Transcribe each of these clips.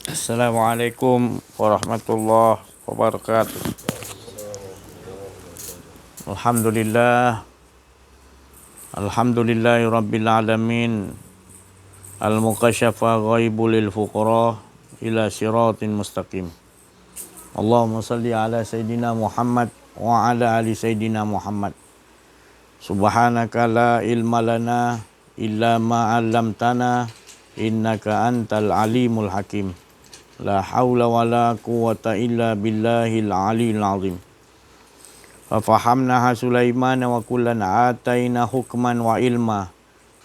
Assalamualaikum warahmatullahi wabarakatuh. Alhamdulillah, alhamdulillahi rabbil alamin. Al-mukasyafa ghaibul lil fuqara ila siratin mustaqim. Allahumma salli ala sayyidina Muhammad wa ala ali sayyidina Muhammad. Subhanaka la ilma lana illa ma 'allamtana innaka antal alimul hakim. La haula wa la quwwata illa billahil aliyil azim. Fafahamnaha Sulaiman wa kullan ataina hukman wa ilma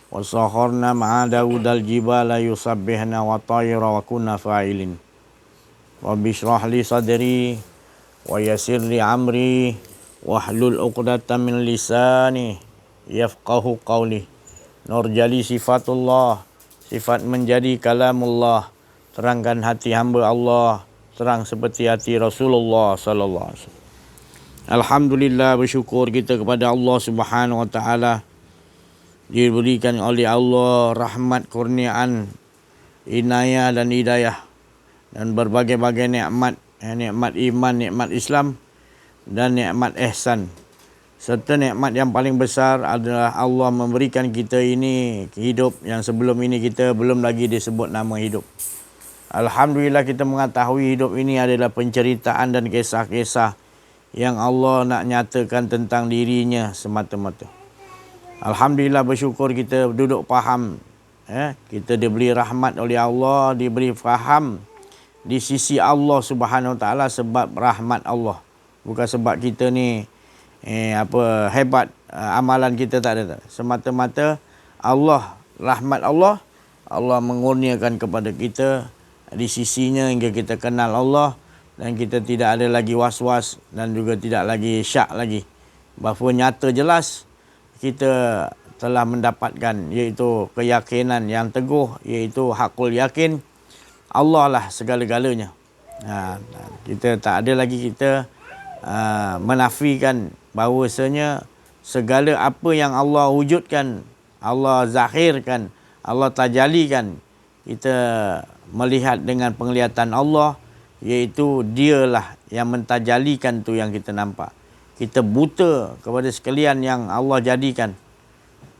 wa sakharna ma'a Daudal jibala yusabbihna wa tayra wa kunna fa'ilin. Rabbi shrah li sadri wa yassir li amri wahlul 'uqdatam min lisani yafqahu qawli. Nurjali sifatullah, sifat menjadi kalamullah. Terangkan hati hamba Allah, terang seperti hati Rasulullah sallallahu alaihi wasallam. Alhamdulillah, bersyukur kita kepada Allah Subhanahu wa taala, diberikan oleh Allah rahmat, kurniaan, inayah dan hidayah dan berbagai-bagai nikmat, nikmat iman, nikmat Islam dan nikmat ihsan. Serta nikmat yang paling besar adalah Allah memberikan kita ini hidup yang sebelum ini kita belum lagi disebut nama hidup. Alhamdulillah kita mengetahui hidup ini adalah penceritaan dan kisah-kisah yang Allah nak nyatakan tentang dirinya semata-mata. Alhamdulillah, bersyukur kita duduk faham. Kita diberi rahmat oleh Allah, diberi faham di sisi Allah Subhanahu Wa Taala sebab rahmat Allah. Bukan sebab kita ni hebat, amalan kita tak ada. Semata-mata Allah, rahmat Allah, Allah mengurniakan kepada kita di sisinya hingga kita kenal Allah dan kita tidak ada lagi was-was dan juga tidak lagi syak lagi. Bahawa nyata jelas kita telah mendapatkan iaitu keyakinan yang teguh, iaitu hakul yakin Allah lah segala-galanya. Kita tak ada lagi kita menafikan bahawasanya segala apa yang Allah wujudkan, Allah zahirkan, Allah tajalikan, kita melihat dengan penglihatan Allah, iaitu dialah yang mentajalikan tu yang kita nampak. Kita buta kepada sekalian yang Allah jadikan.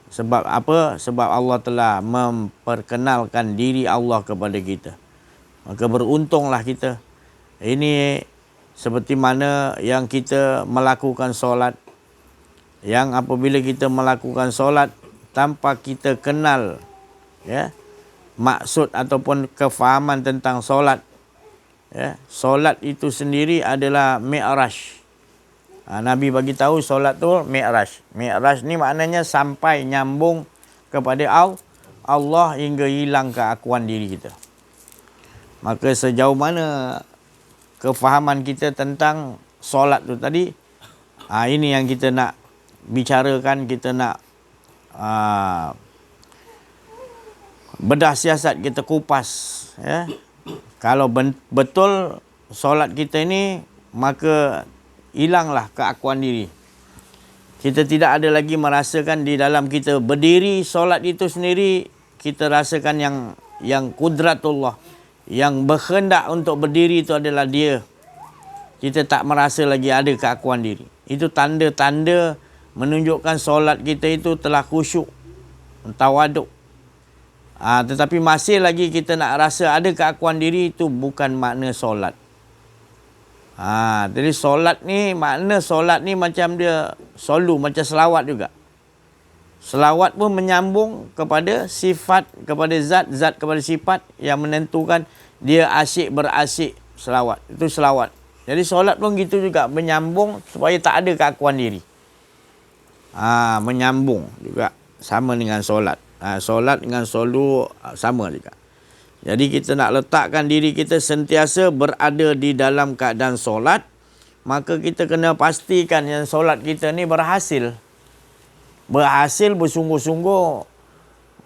Sebab apa? Sebab Allah telah memperkenalkan diri Allah kepada kita. Maka beruntunglah kita. Ini seperti mana yang kita melakukan solat. Yang apabila kita melakukan solat tanpa kita kenal maksud ataupun kefahaman tentang solat. Solat itu sendiri adalah mi'raj. Nabi bagi tahu solat tu mi'raj. Mi'raj ni maknanya sampai nyambung kepada Allah hingga hilang keakuan diri kita. Maka sejauh mana kefahaman kita tentang solat tu tadi, ini yang kita nak bicarakan, kita nak bedah siasat, kita kupas. Kalau betul solat kita ini, maka hilanglah keakuan diri. Kita tidak ada lagi merasakan di dalam kita berdiri solat itu sendiri, kita rasakan yang kudratullah, yang berkehendak untuk berdiri itu adalah dia. Kita tak merasa lagi ada keakuan diri. Itu tanda-tanda menunjukkan solat kita itu telah khusyuk, tawaduk. Tetapi masih lagi kita nak rasa ada keakuan diri, itu bukan makna solat. Jadi solat ni, makna solat ni macam dia solu, macam selawat juga. Selawat pun menyambung kepada sifat, kepada zat, zat kepada sifat yang menentukan dia asyik berasyik selawat. Itu selawat. Jadi solat pun gitu juga, menyambung supaya tak ada keakuan diri. Menyambung juga, sama dengan solat. Solat dengan solu sama juga. Jadi kita nak letakkan diri kita sentiasa berada di dalam keadaan solat, maka kita kena pastikan yang solat kita ni berhasil. Berhasil bersungguh-sungguh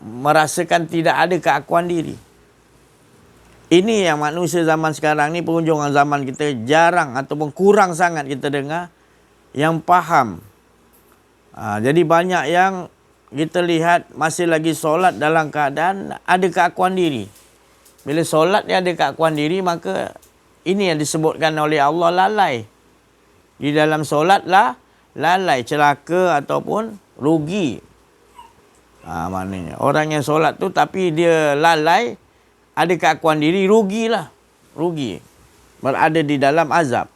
merasakan tidak ada keakuan diri. Ini yang manusia zaman sekarang ni, penghujung zaman kita, jarang ataupun kurang sangat kita dengar yang faham. Jadi banyak yang kita lihat masih lagi solat dalam keadaan ada keakuan diri. Bila solat dia ada keakuan diri, maka ini yang disebutkan oleh Allah lalai. Di dalam solat lah lalai, celaka ataupun rugi. Maknanya orang yang solat tu tapi dia lalai, ada keakuan diri, rugilah. Rugi. Berada di dalam azab.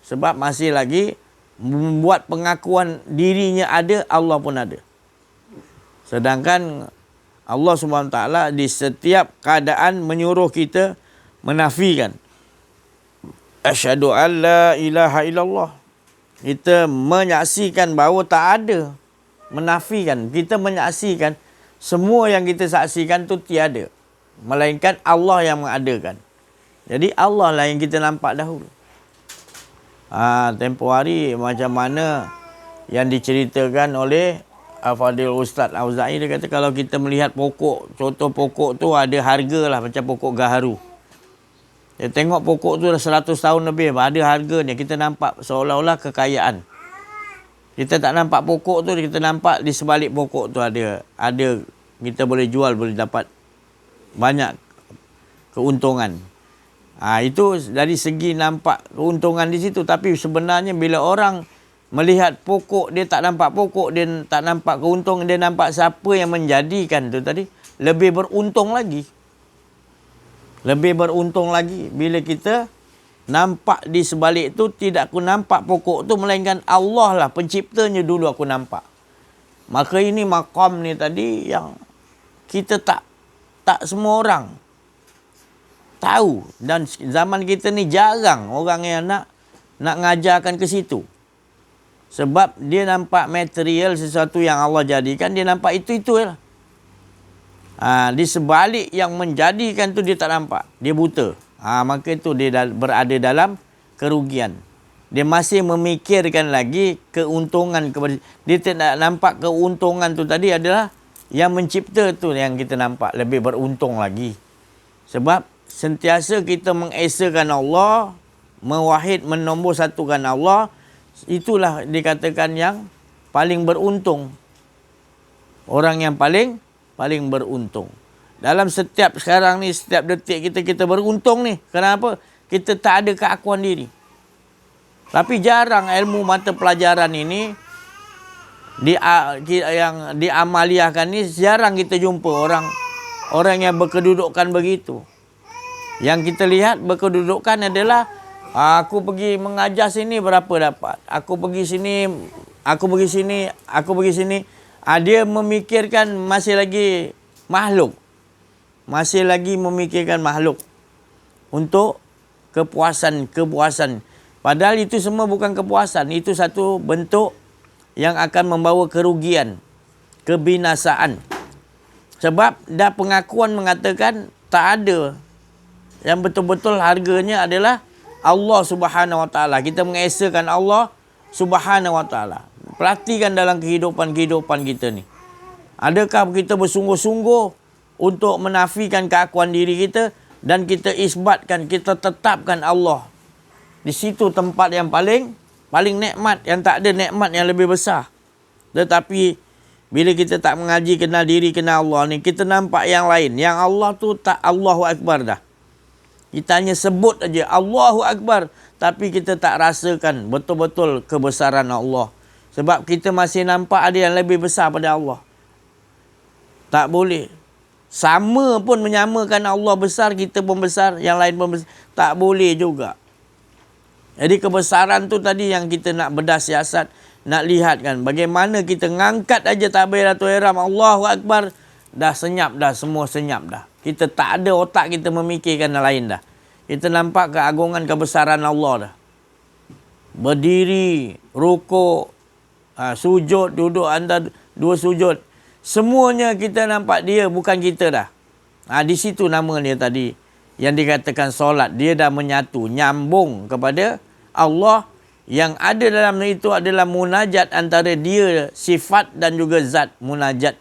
Sebab masih lagi membuat pengakuan dirinya ada, Allah pun ada. Sedangkan Allah SWT di setiap keadaan menyuruh kita menafikan. Asyhadu an la ilaha illallah. Kita menyaksikan bahawa tak ada. Menafikan. Kita menyaksikan semua yang kita saksikan tu tiada. Melainkan Allah yang mengadakan. Jadi Allah lah yang kita nampak dahulu. Tempoh hari macam mana yang diceritakan oleh Fadil Ustaz Auza'i, dia kata kalau kita melihat pokok, contoh pokok tu ada harga lah macam pokok gaharu. Dia tengok pokok tu dah 100 tahun lebih, ada harganya, kita nampak seolah-olah kekayaan. Kita tak nampak pokok tu, kita nampak di sebalik pokok tu ada kita boleh jual, boleh dapat banyak keuntungan. Itu dari segi nampak keuntungan di situ. Tapi sebenarnya bila orang melihat pokok, dia tak nampak pokok, dia tak nampak keuntungan, dia nampak siapa yang menjadikan tu tadi, lebih beruntung lagi. Lebih beruntung lagi bila kita nampak di sebalik tu, tidak aku nampak pokok tu, melainkan Allah lah penciptanya dulu aku nampak. Maka ini maqam ni tadi yang kita tak semua orang tahu, dan zaman kita ni jarang orang yang nak ngajarkan ke situ. Sebab dia nampak material sesuatu yang Allah jadikan, dia nampak itu lah. Di sebalik yang menjadikan tu dia tak nampak, dia buta. Maka itu dia berada dalam kerugian. Dia masih memikirkan lagi keuntungan kepada dia, tidak nampak keuntungan tu tadi adalah yang mencipta tu yang kita nampak lebih beruntung lagi. Sebab sentiasa kita mengesakan Allah, mewahid, menombor satukan Allah, itulah dikatakan yang paling beruntung. Orang yang paling beruntung. Dalam setiap sekarang ni, setiap detik kita beruntung ni. Kenapa? Kita tak ada keakuan diri. Tapi jarang ilmu mata pelajaran ini yang diamaliahkan ni, jarang kita jumpa orang yang berkedudukan begitu. Yang kita lihat berkedudukan adalah aku pergi mengajar sini berapa dapat, aku pergi sini, aku pergi sini, aku pergi sini. Dia memikirkan masih lagi makhluk. Masih lagi memikirkan makhluk untuk kepuasan. Padahal itu semua bukan kepuasan. Itu satu bentuk yang akan membawa kerugian, kebinasaan. Sebab dah pengakuan mengatakan tak ada. Yang betul-betul harganya adalah Allah Subhanahu Wa Taala. Kita mengesakan Allah Subhanahu Wa Taala. Perhatikan dalam kehidupan kita ni. Adakah kita bersungguh-sungguh untuk menafikan keakuan diri kita dan kita isbatkan, kita tetapkan Allah. Di situ tempat yang paling nikmat, yang tak ada nikmat yang lebih besar. Tetapi bila kita tak mengaji kenal diri, kenal Allah ni, kita nampak yang lain. Yang Allah tu tak Allahu Akbar dah. Kita hanya sebut aja Allahu Akbar, tapi kita tak rasakan betul-betul kebesaran Allah. Sebab kita masih nampak ada yang lebih besar pada Allah. Tak boleh. Sama pun menyamakan Allah besar, kita pun besar, yang lain pun besar. Tak boleh juga. Jadi kebesaran tu tadi yang kita nak bedah siasat, nak lihat kan. Bagaimana kita ngangkat aja takbiratul ihram, Allahu Akbar, dah senyap dah, semua senyap dah. Kita tak ada otak kita memikirkan yang lain dah. Kita nampak keagungan kebesaran Allah dah. Berdiri, rukuk, sujud, duduk antara dua sujud. Semuanya kita nampak dia, bukan kita dah. Di situ nama dia tadi. Yang dikatakan solat. Dia dah menyatu, nyambung kepada Allah. Yang ada dalam itu adalah munajat antara dia, sifat dan juga zat. Munajat.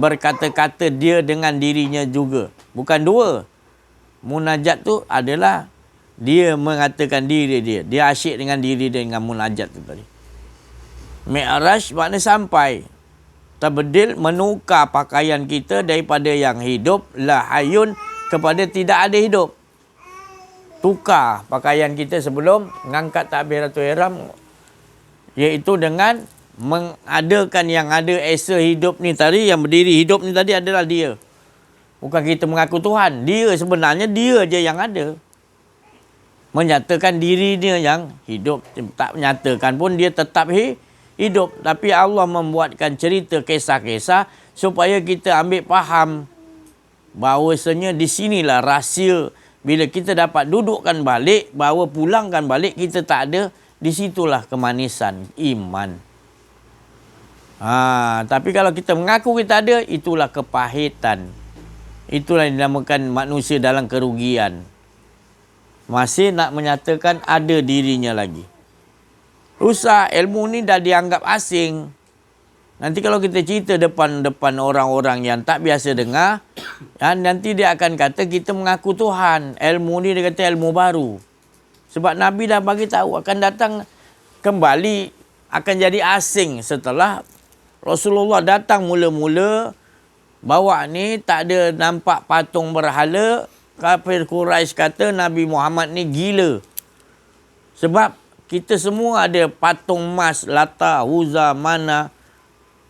Berkata-kata dia dengan dirinya juga. Bukan dua. Munajat tu adalah dia mengatakan diri dia. Dia asyik dengan diri dia dengan munajat tu tadi. Mi'raj makna sampai. tabdil, menukar pakaian kita daripada yang hidup, la hayun, kepada tidak ada hidup. Tukar pakaian kita sebelum mengangkat takbiratul ihram, iaitu dengan mengadakan yang ada esa hidup ni tadi, yang berdiri hidup ni tadi adalah dia. Bukan kita mengaku Tuhan. Dia sebenarnya dia je yang ada. Menyatakan diri dia yang hidup. Tak menyatakan pun dia tetap hidup. Tapi Allah membuatkan cerita kisah-kisah supaya kita ambil faham bahawasanya di sinilah rahsia. Bila kita dapat dudukkan balik, bahawa pulangkan balik, kita tak ada, di situlah kemanisan iman. Tapi kalau kita mengaku kita ada, itulah kepahitan. Itulah yang dinamakan manusia dalam kerugian. Masih nak menyatakan ada dirinya lagi. Rusak, ilmu ni dah dianggap asing. Nanti kalau kita cerita depan orang-orang yang tak biasa dengar, nanti dia akan kata kita mengaku Tuhan. Ilmu ni dia kata ilmu baru. Sebab Nabi dah bagi tahu akan datang kembali, akan jadi asing setelah Rasulullah datang mula-mula. Bawa ni tak ada nampak patung berhala. Kafir Quraisy kata Nabi Muhammad ni gila. Sebab kita semua ada patung emas, Lata, Uzza, Mana.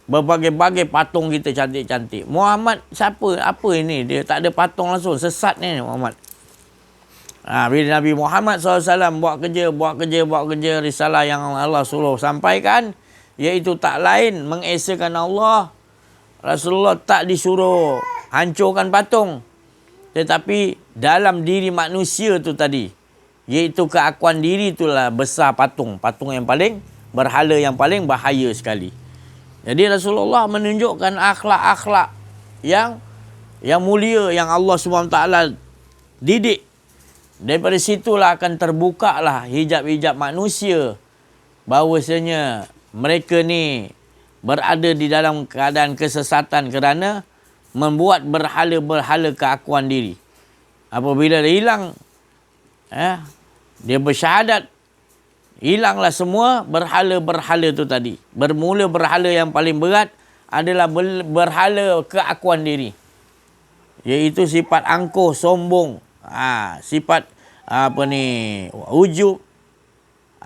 Berbagai-bagai patung kita cantik-cantik. Muhammad siapa? Apa ini? Dia tak ada patung langsung. Sesat ni Muhammad. Bila Nabi Muhammad SAW buat kerja risalah yang Allah suruh sampaikan, iaitu tak lain mengesakan Allah. Rasulullah tak disuruh hancurkan patung. Tetapi dalam diri manusia tu tadi, iaitu keakuan diri itulah besar patung. Patung yang paling, berhala yang paling bahaya sekali. Jadi Rasulullah menunjukkan akhlak-akhlak yang mulia yang Allah SWT didik. Daripada situlah akan terbukalah hijab-hijab manusia. Bahawasanya mereka ni berada di dalam keadaan kesesatan kerana membuat berhala-berhala keakuan diri. Apabila dia hilang, dia bersyahadat, hilanglah semua berhala-berhala tu tadi. Bermula berhala yang paling berat adalah berhala keakuan diri. Iaitu sifat angkuh, sombong, sifat ujub,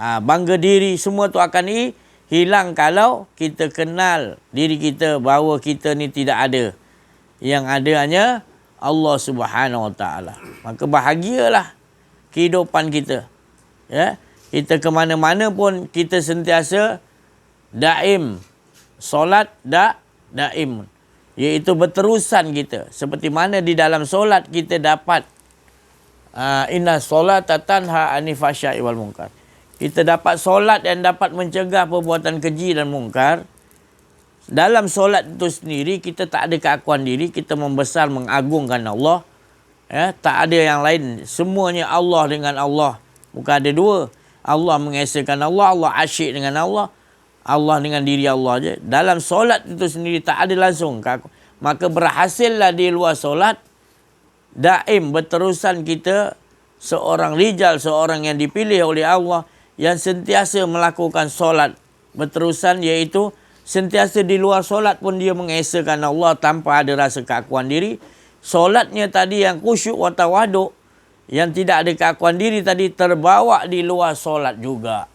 bangga diri, semua tu akan hilang kalau kita kenal diri kita bahawa kita ni tidak ada. Yang ada hanya Allah Subhanahu Wa Taala. Maka bahagialah kehidupan kita. Ya. Kita ke mana-mana pun kita sentiasa daim. Solat daim. Iaitu berterusan kita. Seperti mana di dalam solat kita dapat inna solata tanha anil fahsya'i wal munkar. Kita dapat solat dan dapat mencegah perbuatan keji dan mungkar. Dalam solat itu sendiri kita tak ada keakuan diri, kita membesar mengagungkan Allah. Tak ada yang lain. Semuanya Allah dengan Allah. Bukan ada dua. Allah mengesakan Allah, Allah asyik dengan Allah, Allah dengan diri Allah je. Dalam solat itu sendiri tak ada langsung. Maka berhasillah di luar solat, daim berterusan kita seorang rijal, seorang yang dipilih oleh Allah, yang sentiasa melakukan solat berterusan, iaitu sentiasa di luar solat pun dia mengesakan Allah tanpa ada rasa keakuan diri. Solatnya tadi yang khusyuk wa tawaduk, yang tidak ada keakuan diri tadi, terbawa di luar solat juga.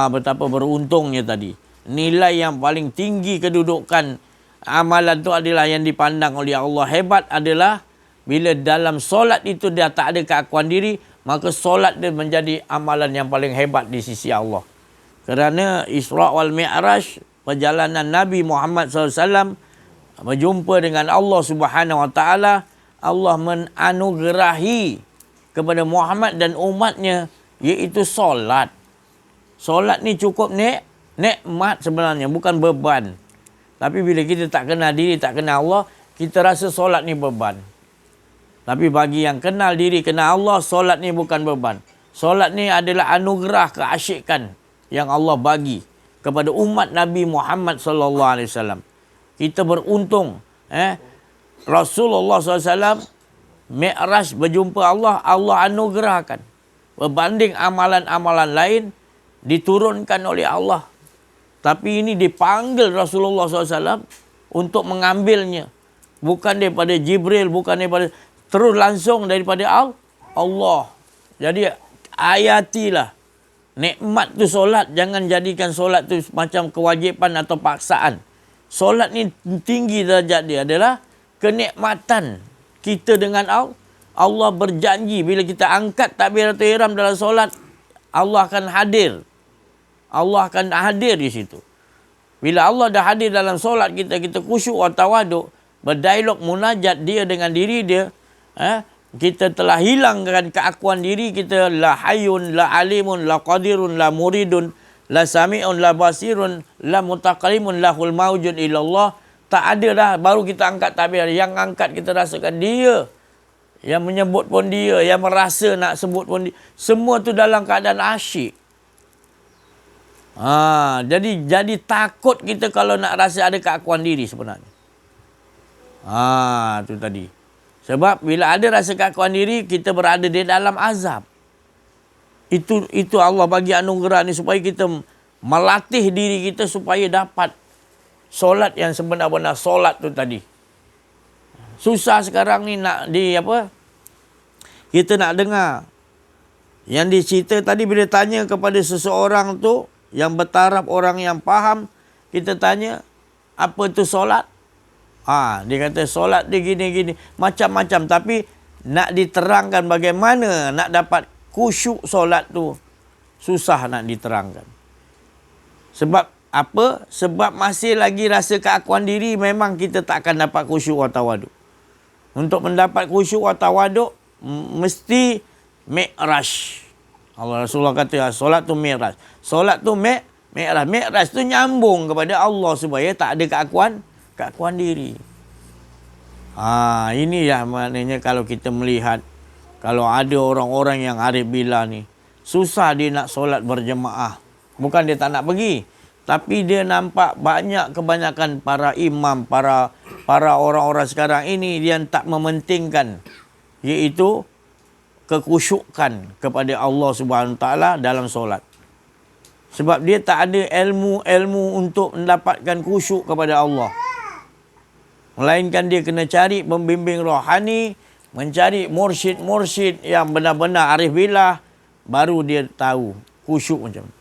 Betapa beruntungnya tadi. Nilai yang paling tinggi kedudukan amalan itu adalah yang dipandang oleh Allah hebat adalah bila dalam solat itu dia tak ada keakuan diri, maka solat dia menjadi amalan yang paling hebat di sisi Allah. Kerana Isra' wal Mi'raj, perjalanan Nabi Muhammad SAW berjumpa dengan Allah Subhanahu Wa Taala, Allah menganugerahi kepada Muhammad dan umatnya, iaitu solat. Solat ni cukup nikmat sebenarnya, bukan beban. Tapi bila kita tak kenal diri, tak kenal Allah, kita rasa solat ni beban. Tapi bagi yang kenal diri, kenal Allah, solat ni bukan beban. Solat ni adalah anugerah keasyikan yang Allah bagi kepada umat Nabi Muhammad SAW. Kita beruntung. Rasulullah SAW Mi'raj berjumpa Allah, Allah anugerahkan. Berbanding amalan-amalan lain diturunkan oleh Allah. Tapi ini dipanggil Rasulullah SAW untuk mengambilnya. Bukan daripada Jibril, bukan daripada, terus langsung daripada Allah. Jadi ayatilah nikmat tu solat. Jangan jadikan solat tu macam kewajipan atau paksaan. Solat ni tinggi derajat dia adalah kenikmatan kita dengan Allah. Allah berjanji bila kita angkat takbiratul ihram dalam solat, Allah akan hadir. Allah akan hadir di situ. Bila Allah dah hadir dalam solat kita, kita khusyuk wa tawaduk, berdialog munajat dia dengan diri dia, kita telah hilangkan keakuan diri kita, la hayyun, la alimun, la qadirun, la muridun, la sami'un, la basirun, la mutaqallimun, lahul mawjud illallah. Tak ada dah, baru kita angkat takbir. Yang angkat kita rasakan dia. Yang menyebut pun dia, yang merasa nak sebut pun dia. Semua tu dalam keadaan asyik. Jadi takut kita kalau nak rasa ada keakuan diri sebenarnya. Tu tadi. Sebab bila ada rasa keakuan diri, kita berada di dalam azab. Itu Allah bagi anugerah ni supaya kita melatih diri kita supaya dapat solat yang sebenar-benar solat tu tadi. Susah sekarang ni nak kita nak dengar. Yang dicerita tadi bila tanya kepada seseorang tu, yang bertaraf orang yang faham, kita tanya, apa tu solat? Dia kata solat dia gini-gini. Macam-macam. Tapi nak diterangkan bagaimana nak dapat khusyuk solat tu, susah nak diterangkan. Sebab apa? Sebab masih lagi rasa keakuan diri, memang kita tak akan dapat khusyuk wa tawaduk. Untuk mendapat khusyuk wa tawaduk, mesti mi'raj. Allah Rasulullah kata, solat tu mi'raj. Solat tu mi'raj. Mi'raj tu nyambung kepada Allah supaya tak ada keakuan diri. Ini lah maknanya kalau kita melihat, kalau ada orang-orang yang arif billah ni, susah dia nak solat berjemaah. Bukan dia tak nak pergi, tapi dia nampak kebanyakan para imam, para orang-orang sekarang ini yang tak mementingkan, iaitu kekhusyukan kepada Allah Subhanahu Wa Taala dalam solat. Sebab dia tak ada ilmu untuk mendapatkan khusyuk kepada Allah. Melainkan dia kena cari pembimbing rohani, mencari mursyid yang benar-benar arif billah, baru dia tahu khusyuk macam mana.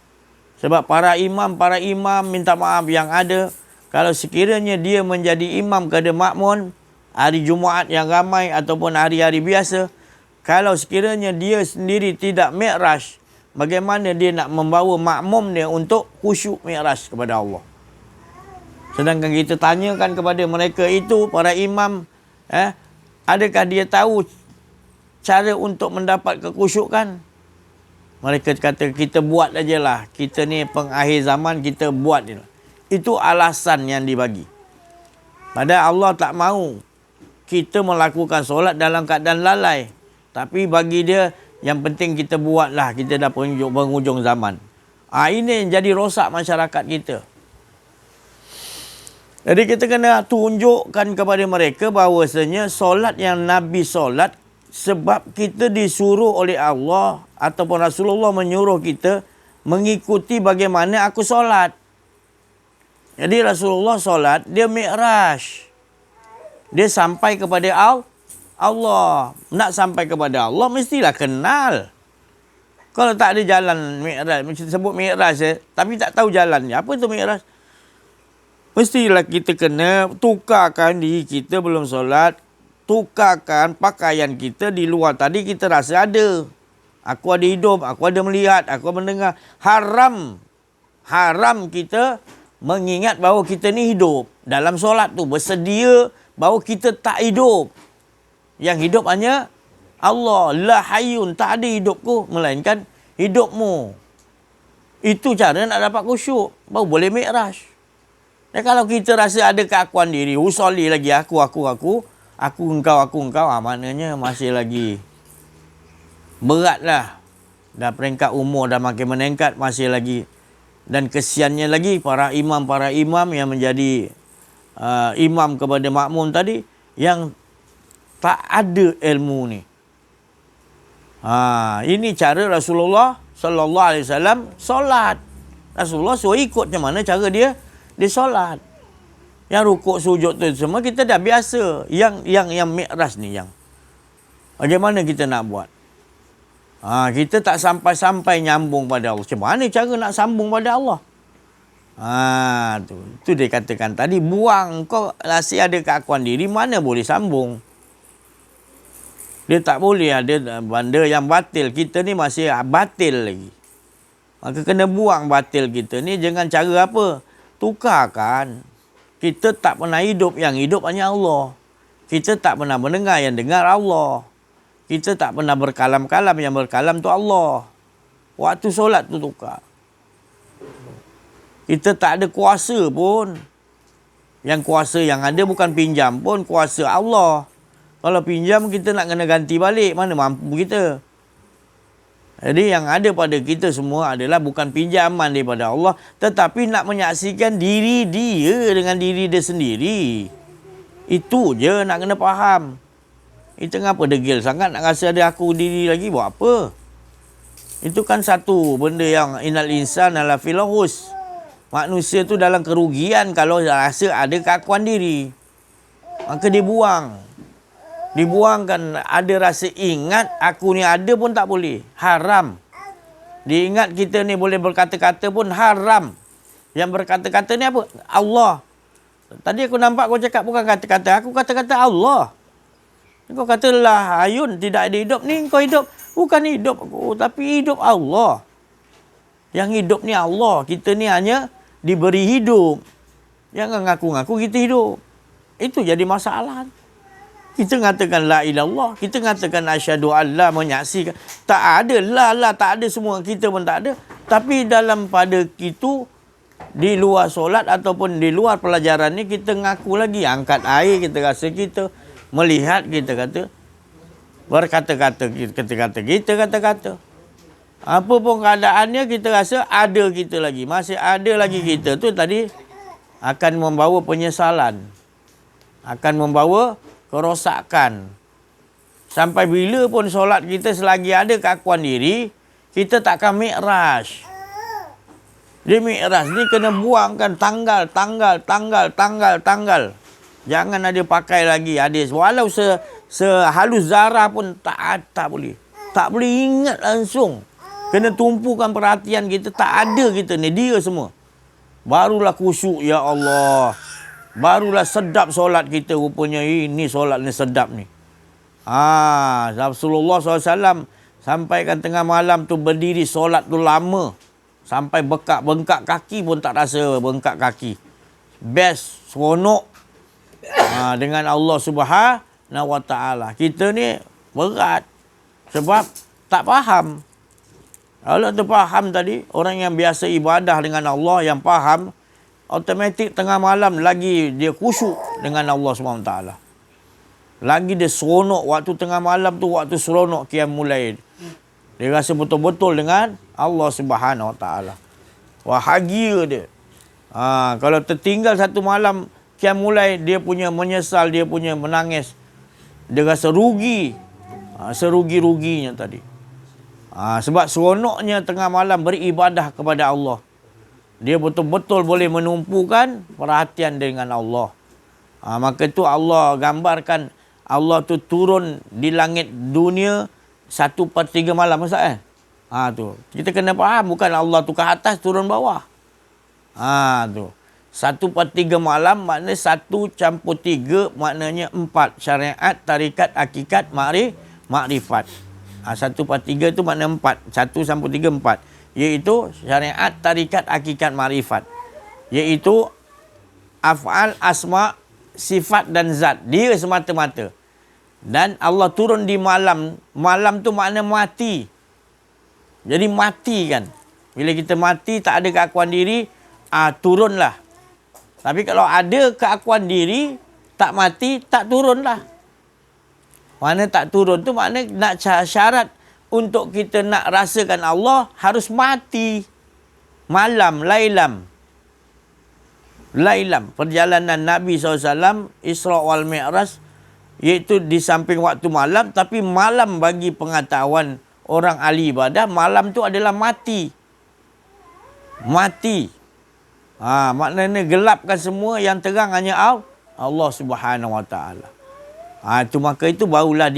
Sebab para imam minta maaf yang ada, kalau sekiranya dia menjadi imam kepada makmun hari Jumaat yang ramai ataupun hari-hari biasa, kalau sekiranya dia sendiri tidak mi'raj, bagaimana dia nak membawa makmum dia untuk khusyuk mi'raj kepada Allah? Sedangkan kita tanyakan kepada mereka itu, para imam, adakah dia tahu cara untuk mendapat kekhusyukan? Mereka kata, kita buat aja lah. Kita ni pengakhir zaman, kita buat je lah. Itu alasan yang dibagi. Padahal Allah tak mahu kita melakukan solat dalam keadaan lalai. Tapi bagi dia, yang penting kita buat lah. Kita dah penghujung zaman. Ini yang jadi rosak masyarakat kita. Jadi kita kena tunjukkan kepada mereka bahawasanya solat yang Nabi solat, sebab kita disuruh oleh Allah ataupun Rasulullah menyuruh kita mengikuti bagaimana aku solat. Jadi Rasulullah solat, dia mi'raj. Dia sampai kepada Allah. Nak sampai kepada Allah, mestilah kenal. Kalau tak ada jalan mi'raj, macam sebut mi'raj, tapi tak tahu jalannya. Apa tu mi'raj? Mestilah kita kena tukarkan diri kita belum solat. Tukarkan pakaian kita di luar. Tadi kita rasa ada. Aku ada hidup, aku ada melihat, aku mendengar. Haram kita mengingat bahawa kita ni hidup. Dalam solat tu bersedia bahawa kita tak hidup. Yang hidup hanya Allah. La hayyun, tak ada hidupku melainkan hidupmu. Itu cara nak dapat khusyuk. Baru boleh mi'raj. Dan kalau kita rasa ada keakuan diri, usolli lagi aku engkau, maknanya masih lagi beratlah. Dah peringkat umur dah makin meningkat, masih lagi. Dan kesiannya lagi para imam yang menjadi imam kepada makmum tadi, yang tak ada ilmu ni. Ini cara Rasulullah sallallahu alaihi wasallam solat. Rasulullah suruh ikut macam mana cara dia solat. Yang rukuk sujud tu semua kita dah biasa. Yang mi'raj ni yang bagaimana kita nak buat? Kita tak sampai-sampai nyambung pada Allah. Macam mana cara nak sambung pada Allah? Tu dia katakan tadi, buang kau masih ada keakuan diri, mana boleh sambung. Dia tak boleh ada benda yang batil. Kita ni masih batil lagi. Maka kena buang batil kita ni dengan cara apa? Tukarkan. Kita tak pernah hidup, yang hidup hanya Allah. Kita tak pernah mendengar, yang dengar Allah. Kita tak pernah berkalam-kalam, yang berkalam tu Allah. Waktu solat tu tukar. Kita tak ada kuasa pun. Yang kuasa yang ada bukan pinjam pun, kuasa Allah. Kalau pinjam kita nak kena ganti balik, mana mampu kita. Jadi yang ada pada kita semua adalah bukan pinjaman daripada Allah, tetapi nak menyaksikan diri dia dengan diri dia sendiri. Itu je nak kena faham. Itu ngapa degil sangat nak rasa ada aku diri lagi, buat apa? Itu kan satu benda yang innal insana lafi khusr. Manusia tu dalam kerugian kalau rasa ada keakuan diri. Maka dibuang. Dibuangkan, ada rasa ingat aku ni ada pun tak boleh. Haram. Diingat kita ni boleh berkata-kata pun haram. Yang berkata-kata ni apa? Allah. Tadi aku nampak kau cakap bukan kata-kata aku, kata-kata Allah. Kau katalah Ayun tidak ada hidup ni, kau hidup. Bukan hidup aku, tapi hidup Allah. Yang hidup ni Allah. Kita ni hanya diberi hidup. Jangan ngaku-ngaku kita hidup. Itu jadi masalah. Kita mengatakan la ilallah, kita mengatakan asyhadu alla, menyaksikan. Tak ada la tak ada, semua kita pun tak ada. Tapi dalam pada itu, di luar solat ataupun di luar pelajaran ni, kita ngaku lagi. Angkat air, kita rasa kita. Melihat, kita kata. Berkata-kata, kita kata-kata. Apa pun keadaannya, kita rasa ada kita lagi. Masih ada lagi kita tu tadi akan membawa penyesalan. Akan membawa kerosakan. Sampai bila pun solat kita selagi ada keakuan diri, kita takkan mi'raj. Dia mi'raj ni kena buangkan tanggal. Jangan ada pakai lagi hadis. Walau sehalus zarah pun tak boleh. Tak boleh ingat langsung. Kena tumpukan perhatian kita. Tak ada kita ni. Dia semua. Barulah khusyuk, ya Allah. Barulah sedap solat kita rupanya. Ini solat ni sedap ni. Rasulullah SAW sampaikan tengah malam tu berdiri solat tu lama. Sampai bengkak kaki pun tak rasa bengkak kaki. Best, seronok dengan Allah Subhanahu Wa Taala. Kita ni berat. Sebab tak faham. Kalau tu faham tadi, orang yang biasa ibadah dengan Allah, yang faham, automatik tengah malam lagi dia khusyuk dengan Allah SWT. Lagi dia seronok waktu tengah malam tu, waktu seronok qiyamul lail. Dia rasa betul-betul dengan Allah Subhanahu Wa Taala. Bahagia dia. Kalau tertinggal satu malam qiyamul lail, dia punya menyesal, dia punya menangis. Dia rasa rugi. Serugi-ruginya tadi. Sebab seronoknya tengah malam beribadah kepada Allah. Dia betul-betul boleh menumpukan perhatian dengan Allah. Maka itu Allah gambarkan, Allah tu turun di langit dunia 1/3 malam, Ustaz tu. Kita kena faham, bukan Allah tu ke atas turun bawah. Tu. 1/3 malam maknanya 1 × 3 maknanya 4. Syariat, tarikat, hakikat, makrifat. 1/3 tu makna 4. 1/3 4. Iaitu syariat, tarikat, hakikat, makrifat. Iaitu af'al, asma, sifat dan zat. Dia semata-mata. Dan Allah turun di malam. Malam tu makna mati. Jadi mati kan. Bila kita mati, tak ada keakuan diri, turunlah. Tapi kalau ada keakuan diri, tak mati, tak turunlah. Mana tak turun tu makna nak syarat untuk kita nak rasakan Allah harus mati. Malam, lailam. Perjalanan Nabi SAW, Isra wal Mi'raj, iaitu di samping waktu malam, tapi malam bagi pengetahuan orang ahli ibadah, malam tu adalah mati. mati. Maknanya gelapkan semua, yang terang hanya Allah Subhanahu Wa Taala. Maka itu barulah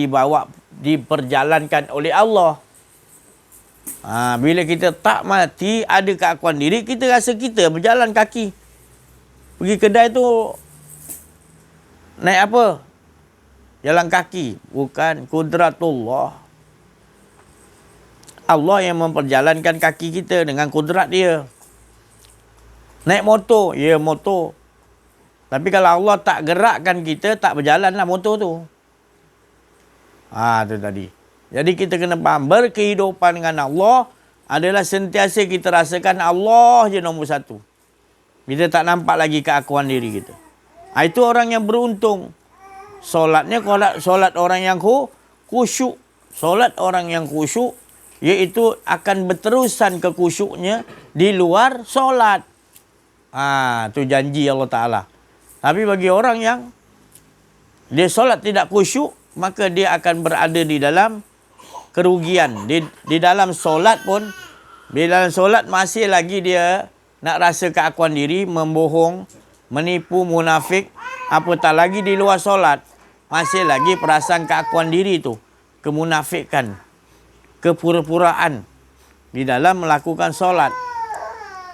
diperjalankan oleh Allah. Bila kita tak mati, ada keakuan diri, kita rasa kita berjalan kaki. Pergi kedai tu naik apa? Jalan kaki. Bukan kudratullah. Allah yang memperjalankan kaki kita dengan kudrat dia. Naik motor, ya motor. Tapi kalau Allah tak gerakkan kita, tak berjalanlah motor tu. Tu tadi. Jadi kita kena faham, berkehidupan dengan Allah adalah sentiasa kita rasakan Allah je nombor satu. Kita tak nampak lagi keakuan diri kita. Itu orang yang beruntung. Solatnya solat orang yang khusyuk. Solat orang yang khusyuk, iaitu akan berterusan kekhusyuknya di luar solat. Tu janji Allah Ta'ala. Tapi bagi orang yang dia solat tidak khusyuk, maka dia akan berada di dalam kerugian. Di dalam solat pun, di dalam solat masih lagi dia nak rasa keakuan diri, membohong, menipu, munafik. Apatah lagi di luar solat, masih lagi perasaan keakuan diri tu, kemunafikan, kepura-puraan di dalam melakukan solat.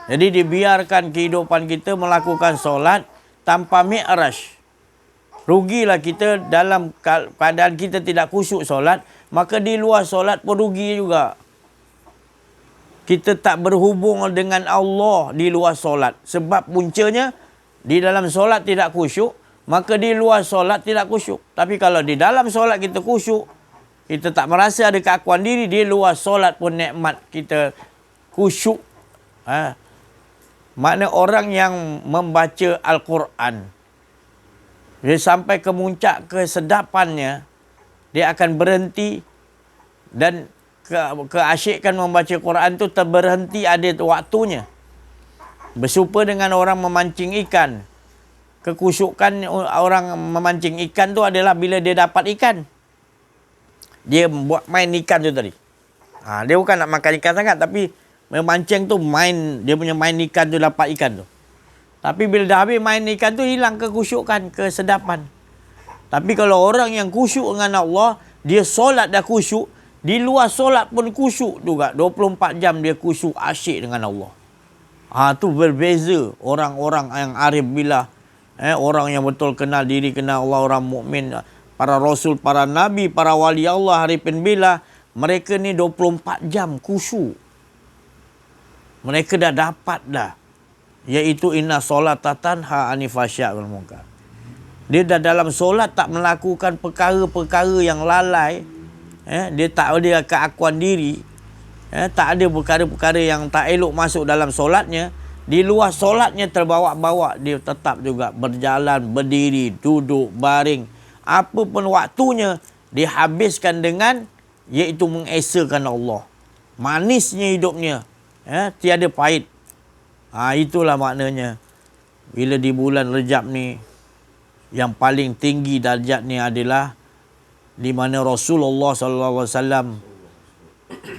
Jadi dibiarkan kehidupan kita melakukan solat tanpa mi'raj. Rugilah kita dalam keadaan kita tidak khusyuk solat, maka di luar solat pun rugi juga. Kita tak berhubung dengan Allah di luar solat. Sebab puncanya di dalam solat tidak khusyuk, maka di luar solat tidak khusyuk. Tapi kalau di dalam solat kita khusyuk, kita tak merasa ada keakuan diri, di luar solat pun nikmat kita khusyuk. Makna orang yang membaca Al-Quran, dia sampai ke muncak kesedapannya, dia akan berhenti, dan keasyikan membaca Quran tu terberhenti ada waktunya. Bersupa dengan orang memancing ikan. Kekhusyukan orang memancing ikan tu adalah bila dia dapat ikan. Dia buat main ikan tu tadi. Dia bukan nak makan ikan sangat, tapi memancing tu main, dia punya main ikan tu, dapat ikan tu. Tapi bila dah habis main ikan tu, hilang kekhusyukan, kesedapan. Tapi kalau orang yang khusyuk dengan Allah, dia solat dah khusyuk, di luar solat pun khusyuk juga. 24 jam dia khusyuk, asyik dengan Allah. Tu berbeza orang-orang yang arif billah. Orang yang betul kenal diri, kenal Allah, orang mukmin, para rasul, para nabi, para wali Allah, arifin billah. Mereka ni 24 jam khusyuk. Mereka dah dapat dah. Iaitu inna solata tanha anil fahsya' wal munkar. Dia dah dalam solat tak melakukan perkara-perkara yang lalai. Dia tak ada keakuan diri. Tak ada perkara-perkara yang tak elok masuk dalam solatnya. Di luar solatnya terbawa-bawa. Dia tetap juga berjalan, berdiri, duduk, baring. Apa pun waktunya dihabiskan dengan iaitu mengesakan Allah. Manisnya hidupnya. Tiada pahit. Itulah maknanya. Bila di bulan Rejab ni, yang paling tinggi darjat ni adalah di mana Rasulullah SAW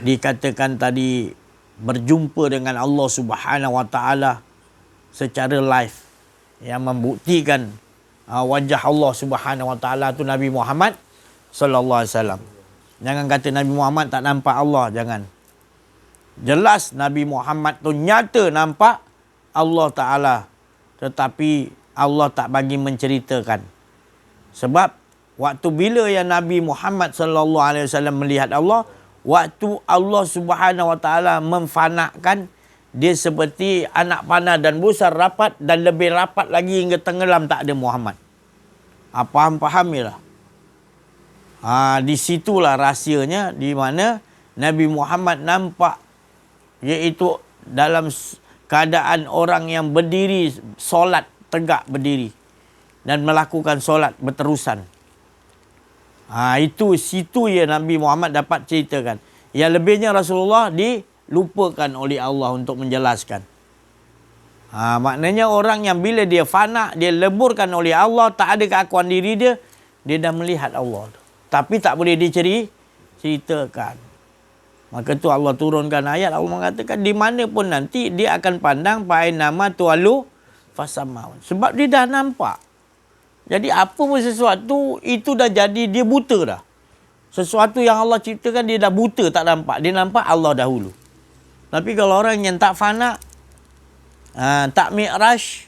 dikatakan tadi berjumpa dengan Allah Subhanahu Wa Taala secara live, yang membuktikan wajah Allah Subhanahu Wa Taala tu Nabi Muhammad SAW. Jangan kata Nabi Muhammad tak nampak Allah, jangan. Jelas Nabi Muhammad tu nyata nampak Allah Ta'ala, tetapi Allah tak bagi menceritakan. Sebab waktu bila yang Nabi Muhammad SAW melihat Allah, waktu Allah Subhanahu Wa Taala memfanakan dia, seperti anak panah dan busar rapat, dan lebih rapat lagi hingga tenggelam, tak ada Muhammad. Faham-fahamilah. Di situlah rahsianya, di mana Nabi Muhammad nampak, iaitu dalam keadaan orang yang berdiri solat, tegak berdiri dan melakukan solat berterusan. Situ ya Nabi Muhammad dapat ceritakan. Yang lebihnya Rasulullah dilupakan oleh Allah untuk menjelaskan. Maknanya orang yang bila dia fana, dia leburkan oleh Allah, tak ada keakuan diri dia, dia dah melihat Allah. Tapi tak boleh diceritakan. Maka tu Allah turunkan ayat. Allah mengatakan di mana pun nanti dia akan pandang fa'in nama tualu fasamaun. Sebab dia dah nampak. Jadi apa pun sesuatu itu dah jadi, dia buta dah. Sesuatu yang Allah ciptakan dia dah buta, tak nampak. Dia nampak Allah dahulu. Tapi kalau orang yang tak fana, tak mi'raj,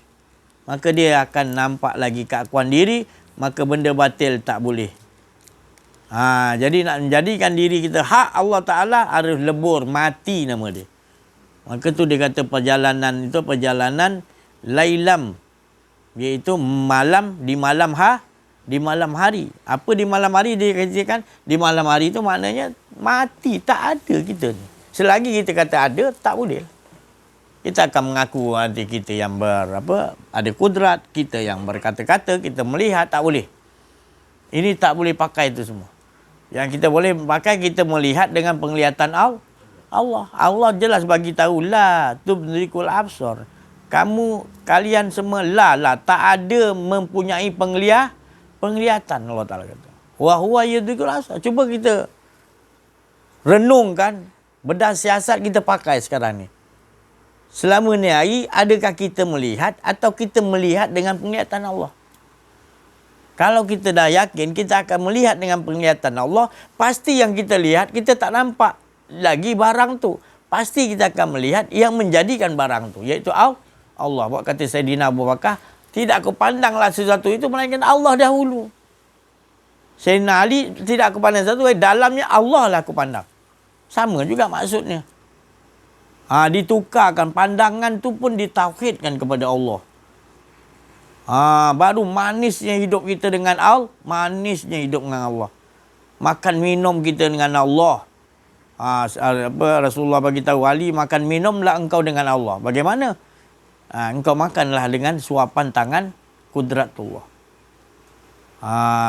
maka dia akan nampak lagi keakuan diri, maka benda batil tak boleh. Jadi nak menjadikan diri kita hak Allah Ta'ala harus lebur, mati nama dia. Maka tu dia kata perjalanan itu perjalanan lailam, iaitu malam di malam hari. Apa di malam hari dia katakan? Di malam hari itu maknanya mati, tak ada kita ni. Selagi kita kata ada, tak boleh. Kita akan mengaku nanti kita yang ada kudrat, kita yang berkata-kata, kita melihat, tak boleh. Ini tak boleh pakai itu semua. Yang kita boleh pakai, kita melihat dengan penglihatan Allah. Allah jelas bagi tahu, la tudrikul absar. Kalian semua tak ada mempunyai penglihatan, Allah Ta'ala kata. Wa huwa yudrikul absar. Cuba kita renungkan, bedah siasat kita pakai sekarang ni. Selama ni hari, adakah kita melihat atau kita melihat dengan penglihatan Allah? Kalau kita dah yakin kita akan melihat dengan penglihatan Allah, pasti yang kita lihat kita tak nampak lagi barang tu. Pasti kita akan melihat yang menjadikan barang tu, iaitu Allah. Buat kata Sayyidina Abu Bakar, tidak aku pandanglah sesuatu itu melainkan Allah dahulu. Sayyidina Ali, tidak aku pandang sesuatu, dalamnya Allah lah aku pandang. Sama juga maksudnya. Ditukarkan, pandangan tu pun ditauhidkan kepada Allah. Baru manisnya hidup kita dengan Allah, manisnya hidup dengan Allah. Makan minum kita dengan Allah. Rasulullah bagi tahu Ali, makan minumlah engkau dengan Allah. Bagaimana? Engkau makanlah dengan suapan tangan kudratullah.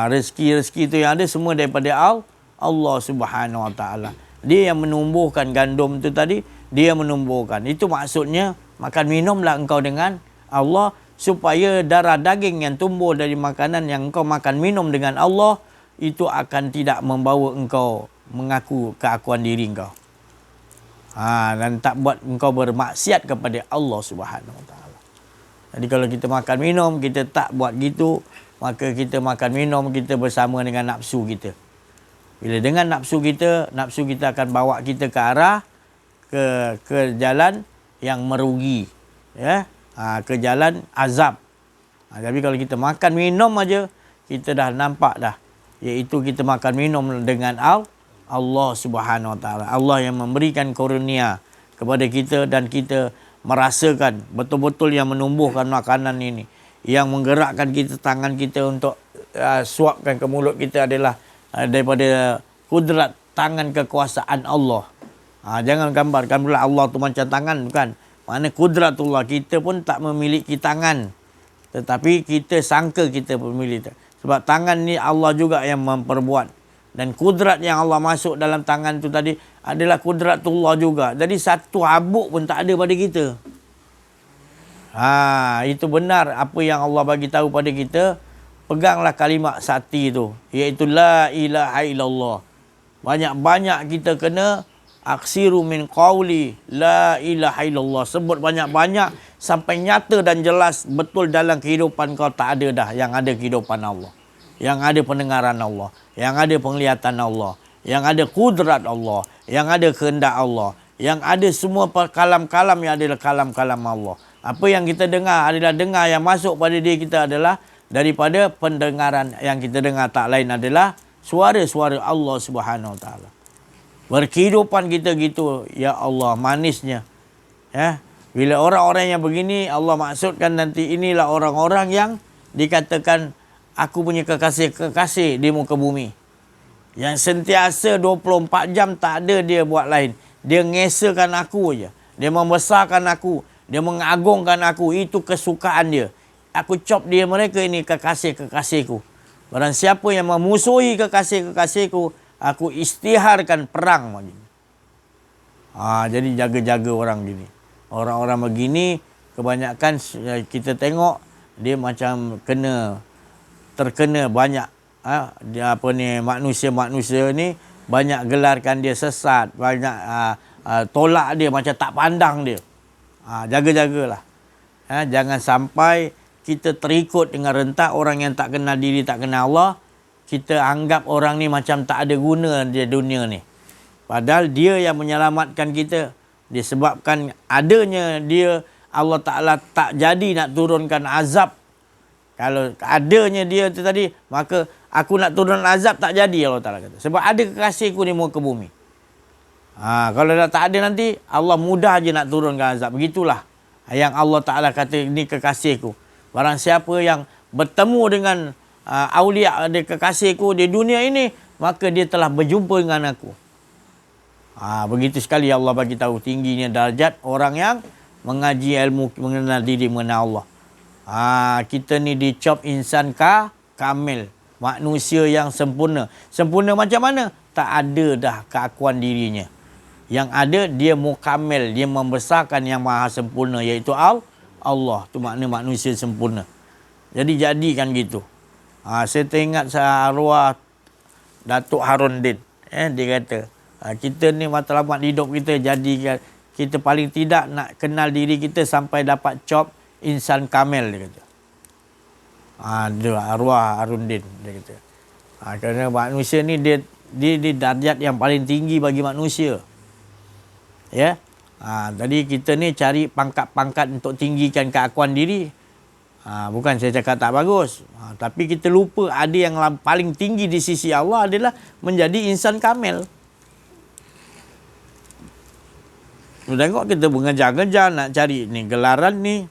Rezeki-rezeki itu yang ada semua daripada Allah Subhanahu Wa Taala. Dia yang menumbuhkan gandum itu tadi, dia menumbuhkan. Itu maksudnya makan minumlah engkau dengan Allah, supaya darah daging yang tumbuh dari makanan yang engkau makan minum dengan Allah, itu akan tidak membawa engkau mengaku keakuan diri engkau. Dan tak buat engkau bermaksiat kepada Allah Subhanahu Wa Taala. Jadi kalau kita makan minum, kita tak buat gitu, maka kita makan minum, kita bersama dengan nafsu kita. Bila dengan nafsu kita akan bawa kita ke arah ke jalan yang merugi. Ya. Ke jalan azab. Tapi kalau kita makan minum aja, kita dah nampak dah. Iaitu kita makan minum dengan Allah Subhanahu Wa Taala. Allah yang memberikan karunia kepada kita dan kita merasakan betul-betul yang menumbuhkan makanan ini. Yang menggerakkan kita, tangan kita untuk suapkan ke mulut kita adalah daripada kudrat tangan kekuasaan Allah. Jangan gambarkan pula Allah tu macam tangan, bukan. Mana kudratullah, kita pun tak memiliki tangan. Tetapi kita sangka kita memiliki. Sebab tangan ni Allah juga yang memperbuat. Dan kudrat yang Allah masuk dalam tangan tu tadi adalah kudratullah juga. Jadi satu habuk pun tak ada pada kita. Itu benar apa yang Allah bagi tahu pada kita. Peganglah kalimat sakti tu, iaitu la ilaha illallah. Banyak-banyak kita kena aksiru min qawli la ilaha illallah. Sebut banyak-banyak sampai nyata dan jelas betul dalam kehidupan kau tak ada dah yang ada kehidupan Allah, yang ada pendengaran Allah, yang ada penglihatan Allah, yang ada kudrat Allah, yang ada kehendak Allah, yang ada semua kalam-kalam yang adalah kalam-kalam Allah. Apa yang kita dengar adalah dengar yang masuk pada diri kita adalah daripada pendengaran yang kita dengar, tak lain adalah suara-suara Allah Subhanahu Wa Taala. Berkehidupan kita gitu, ya Allah, manisnya. Ya, bila orang-orang yang begini, Allah maksudkan nanti inilah orang-orang yang dikatakan aku punya kekasih-kekasih di muka bumi. Yang sentiasa 24 jam tak ada dia buat lain. Dia ngesakan aku aja. Dia membesarkan aku, dia mengagungkan aku, itu kesukaan dia. Aku cop dia mereka ini kekasih-kekasihku. Barang siapa yang memusuhi kekasih-kekasihku, aku istiharkan perang begini. Jadi jaga-jaga orang gini. Orang-orang begini kebanyakan kita tengok dia macam terkena banyak manusia-manusia ni banyak gelarkan dia sesat, banyak tolak dia, macam tak pandang dia. Jaga-jagalah. Jangan sampai kita terikut dengan rentak orang yang tak kenal diri, tak kenal Allah. Kita anggap orang ni macam tak ada guna di dunia ni. Padahal dia yang menyelamatkan kita. Disebabkan adanya dia, Allah Ta'ala tak jadi nak turunkan azab. Kalau adanya dia tu tadi, maka aku nak turun azab tak jadi, Allah Ta'ala kata. Sebab ada kekasihku di muka bumi. Kalau dah tak ada nanti, Allah mudah je nak turunkan azab. Begitulah yang Allah Ta'ala kata, ini kekasihku. Barang siapa yang bertemu dengan awliya, ada kekasihku di dunia ini, maka dia telah berjumpa dengan aku. Begitu sekali Allah bagi tahu tingginya darjat orang yang mengaji ilmu, mengenal diri, mengenal Allah. Kita ni dicop insan kamil, manusia yang sempurna. Sempurna macam mana? Tak ada dah keakuan dirinya. Yang ada dia mukamil, dia membesarkan yang maha sempurna, iaitu Allah. Tu makna manusia sempurna. Jadi jadikan gitu. Saya teringat arwah Datuk Harun Din. Dia kata, kita ni matlamat hidup kita jadikan, kita paling tidak nak kenal diri kita sampai dapat cop insan kamil, dia kata. Dia arwah Harun Din, dia kata. Kerana manusia ni dia darjat yang paling tinggi bagi manusia. Ya. Tadi kita ni cari pangkat-pangkat untuk tinggikan keakuan diri. Bukan saya cakap tak bagus. Tapi kita lupa ada yang paling tinggi di sisi Allah adalah menjadi insan kamil. Tengok kita mengejar-ngejar nak cari ni gelaran ni.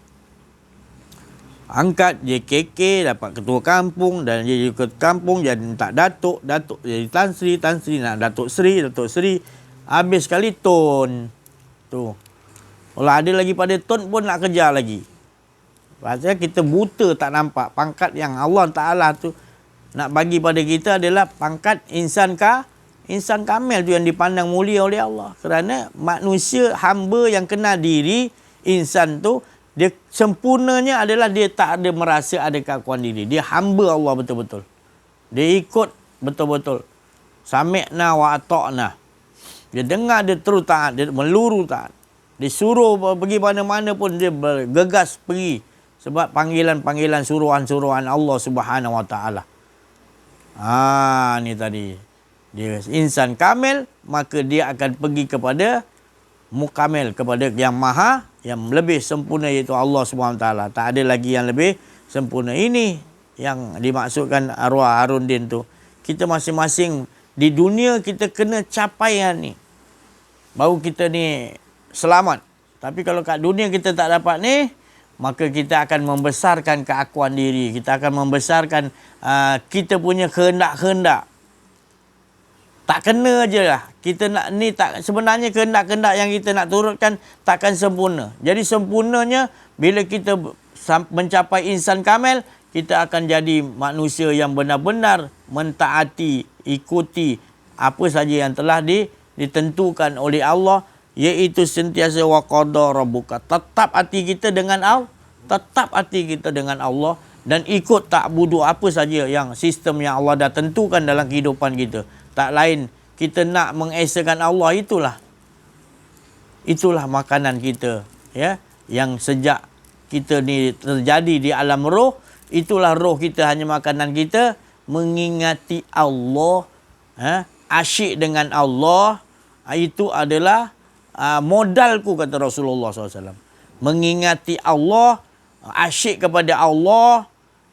Angkat JKK, dapat ketua kampung, dan jadi ketua kampung jadi tak datuk jadi Tan Sri nak Datuk Sri. Habis sekali Tun. Tu. Kalau ada lagi pada Tun pun nak kejar lagi. Pasal kita buta tak nampak pangkat yang Allah Ta'ala tu nak bagi pada kita adalah pangkat insan kamil tu yang dipandang mulia oleh Allah. Kerana manusia hamba yang kenal diri, insan tu, dia sempurnanya adalah dia tak ada merasa ada keakuan diri. Dia hamba Allah betul-betul. Dia ikut betul-betul. Sami'na wa ata'na. Dia dengar, dia terus taat, dia meluru taat. Disuruh pergi mana-mana pun dia bergegas pergi. Sebab panggilan-panggilan suruhan-suruhan Allah Subhanahu Wa Ta'ala. Ni tadi. Dia insan kamil, maka dia akan pergi kepada mukamil, kepada yang maha, yang lebih sempurna, iaitu Allah Subhanahu Wa Ta'ala. Tak ada lagi yang lebih sempurna. Ini yang dimaksudkan arwah Harun Din tu. Kita masing-masing di dunia kita kena capaian ni. Baru kita ni selamat. Tapi kalau kat dunia kita tak dapat ni, maka kita akan membesarkan keakuan diri. Kita akan membesarkan kita punya kehendak-kehendak. Tak kena je lah. Kita nak ni tak, sebenarnya kehendak-kehendak yang kita nak turutkan takkan sempurna. Jadi sempurnanya bila kita mencapai insan kamil, kita akan jadi manusia yang benar-benar mentaati, ikuti apa saja yang telah ditentukan oleh Allah, iaitu sentiasa wa qada rabbuka. Tetap hati kita dengan Allah dan ikut ta'budu apa saja yang sistem yang Allah dah tentukan dalam kehidupan kita. Tak lain kita nak mengesakan Allah, itulah makanan kita, ya, yang sejak kita ni terjadi di alam roh, itulah roh kita, hanya makanan kita mengingati Allah, asyik dengan Allah. Itu adalah modalku, kata Rasulullah SAW. Mengingati Allah, asyik kepada Allah,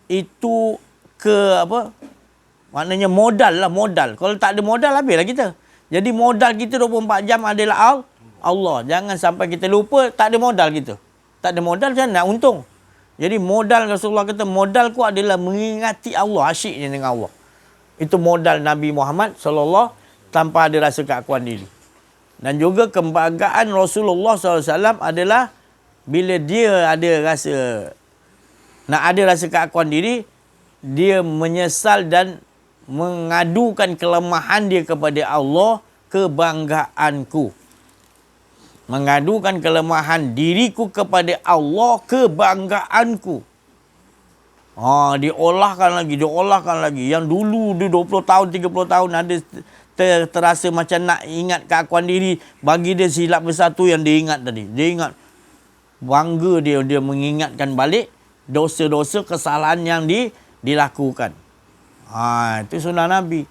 itu maknanya modal lah, modal. Kalau tak ada modal, habislah kita. Jadi modal kita 24 jam adalah Allah. Jangan sampai kita lupa tak ada modal kita. Tak ada modal, macam nak untung. Jadi modal, Rasulullah kata, modalku adalah mengingati Allah, asyiknya dengan Allah. Itu modal Nabi Muhammad SAW tanpa ada rasa keakuan diri. Dan juga kebanggaan Rasulullah SAW adalah bila dia ada rasa keakuan diri, dia menyesal dan mengadukan kelemahan dia kepada Allah. Kebanggaanku, mengadukan kelemahan diriku kepada Allah, kebanggaanku. Diolahkan lagi. Yang dulu 20 tahun, 30 tahun ada terasa macam nak ingat keakuan diri. Bagi dia silap besar tu yang dia ingat tadi. Dia ingat, bangga dia mengingatkan balik dosa-dosa kesalahan yang dilakukan. Itu sunnah Nabi.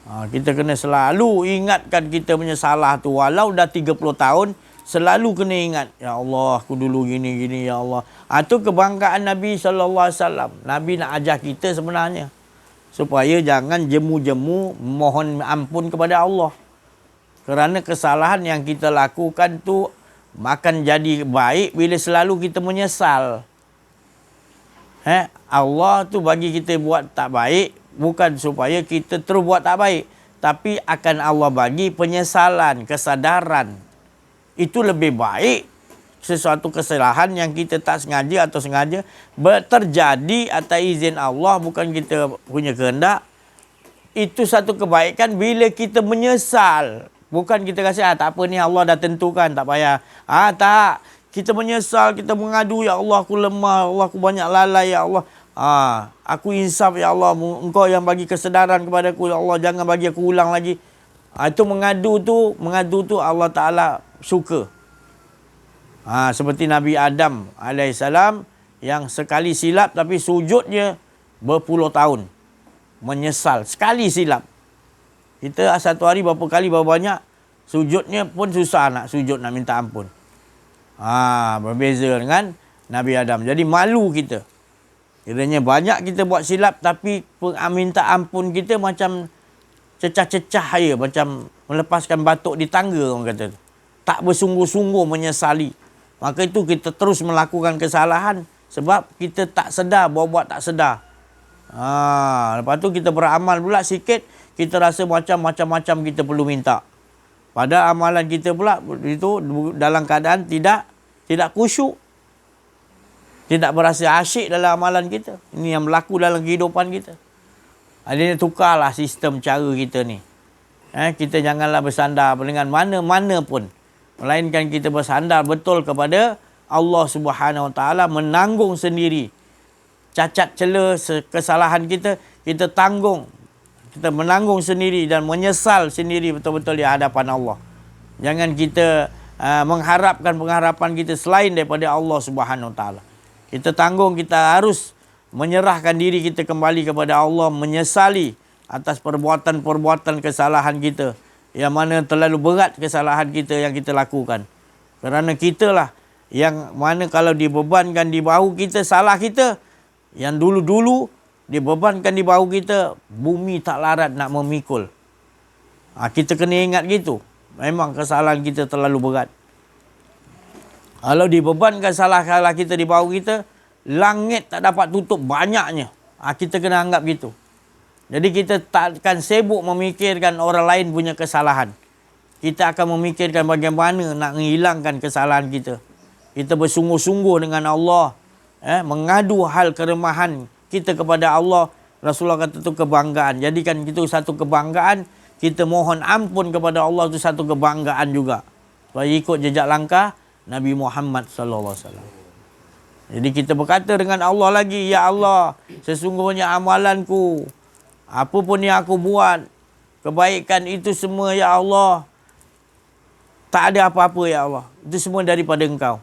Kita kena selalu ingatkan kita punya salah tu. Walau dah 30 tahun, selalu kena ingat. Ya Allah, aku dulu gini-gini, ya Allah. Itu kebanggaan Nabi SAW. Nabi nak ajar kita sebenarnya. Supaya jangan jemu-jemu mohon ampun kepada Allah. Kerana kesalahan yang kita lakukan tu akan jadi baik bila selalu kita menyesal. Allah tu bagi kita buat tak baik, bukan supaya kita terus buat tak baik. Tapi akan Allah bagi penyesalan, kesadaran. Itu lebih baik sesuatu kesalahan yang kita tak sengaja atau sengaja terjadi atas izin Allah, bukan kita punya kehendak. Itu satu kebaikan bila kita menyesal. Bukan kita kata, tak apa ni Allah dah tentukan, tak payah. Tak. Kita menyesal, kita mengadu, ya Allah aku lemah, Allah aku banyak lalai, ya Allah. Aku insaf, ya Allah. Engkau yang bagi kesedaran kepadaku, ya Allah. Jangan bagi aku ulang lagi. Itu mengadu tu Allah Ta'ala suka. Seperti Nabi Adam alaihissalam yang sekali silap tapi sujudnya berpuluh tahun. Menyesal. Sekali silap. Kita satu hari berapa kali, berapa banyak. Sujudnya pun susah nak sujud, nak minta ampun. Berbeza dengan Nabi Adam. Jadi malu kita. Kiranya banyak kita buat silap tapi minta ampun kita macam cecah-cecah ya. Macam melepaskan batuk di tangga, orang kata. Tak bersungguh-sungguh menyesali. Maka itu kita terus melakukan kesalahan sebab kita tak sedar, buat tak sedar. Lepas tu kita beramal pula sikit, kita rasa macam-macam kita perlu minta. Pada amalan kita pula itu dalam keadaan tidak khusyuk. Tidak berasa asyik dalam amalan kita. Ini yang berlaku dalam kehidupan kita. Adanya tukarlah sistem cara kita ni. Kita janganlah bersandar dengan mana-mana pun. Melainkan kita bersandar betul kepada Allah Subhanahu Wa Taala, menanggung sendiri cacat cela kesalahan kita, kita tanggung. Kita menanggung sendiri dan menyesal sendiri betul-betul di hadapan Allah. Jangan kita mengharapkan pengharapan kita selain daripada Allah Subhanahu Wa Taala. Kita tanggung, kita harus menyerahkan diri kita kembali kepada Allah, menyesali atas perbuatan-perbuatan kesalahan kita. Yang mana terlalu berat kesalahan kita yang kita lakukan. Kerana kitalah yang mana kalau dibebankan di bahu kita, salah kita. Yang dulu-dulu dibebankan di bahu kita, bumi tak larat nak memikul. Kita kena ingat gitu. Memang kesalahan kita terlalu berat. Kalau dibebankan salah-salah kita di bahu kita, langit tak dapat tutup banyaknya. Kita kena anggap gitu. Jadi kita takkan sibuk memikirkan orang lain punya kesalahan. Kita akan memikirkan bagaimana nak menghilangkan kesalahan kita. Kita bersungguh-sungguh dengan Allah. Mengadu hal keremahan kita kepada Allah. Rasulullah kata itu kebanggaan. Jadikan itu satu kebanggaan. Kita mohon ampun kepada Allah itu satu kebanggaan juga. Supaya ikut jejak langkah Nabi Muhammad SAW. Jadi kita berkata dengan Allah lagi, ya Allah, sesungguhnya amalanku, apa pun yang aku buat, kebaikan itu semua, ya Allah, tak ada apa-apa, ya Allah. Itu semua daripada Engkau.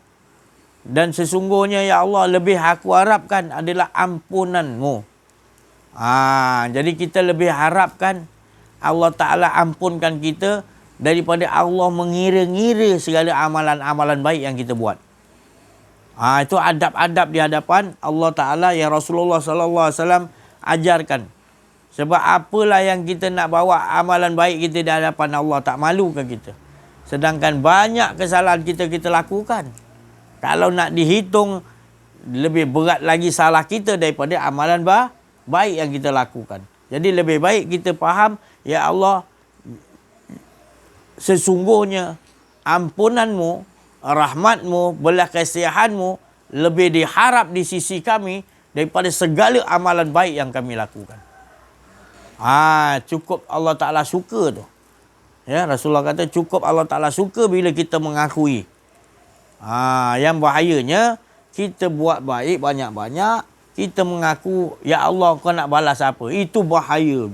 Dan sesungguhnya, ya Allah, lebih aku harapkan adalah ampunan-Mu. Jadi kita lebih harapkan Allah Ta'ala ampunkan kita daripada Allah mengira-ngira segala amalan-amalan baik yang kita buat. Itu adab-adab di hadapan Allah Ta'ala yang Rasulullah SAW ajarkan. Sebab apalah yang kita nak bawa amalan baik kita di hadapan Allah, tak malu ke kita? Sedangkan banyak kesalahan kita lakukan. Kalau nak dihitung, lebih berat lagi salah kita daripada amalan baik yang kita lakukan. Jadi lebih baik kita faham, ya Allah, sesungguhnya ampunan-Mu, rahmat-Mu, belas kasihan-Mu lebih diharap di sisi kami daripada segala amalan baik yang kami lakukan. Cukup Allah Ta'ala suka tu. Ya, Rasulullah kata cukup Allah Ta'ala suka bila kita mengakui. Yang bahayanya, kita buat baik banyak-banyak, kita mengaku, ya Allah kau nak balas apa? Itu bahaya.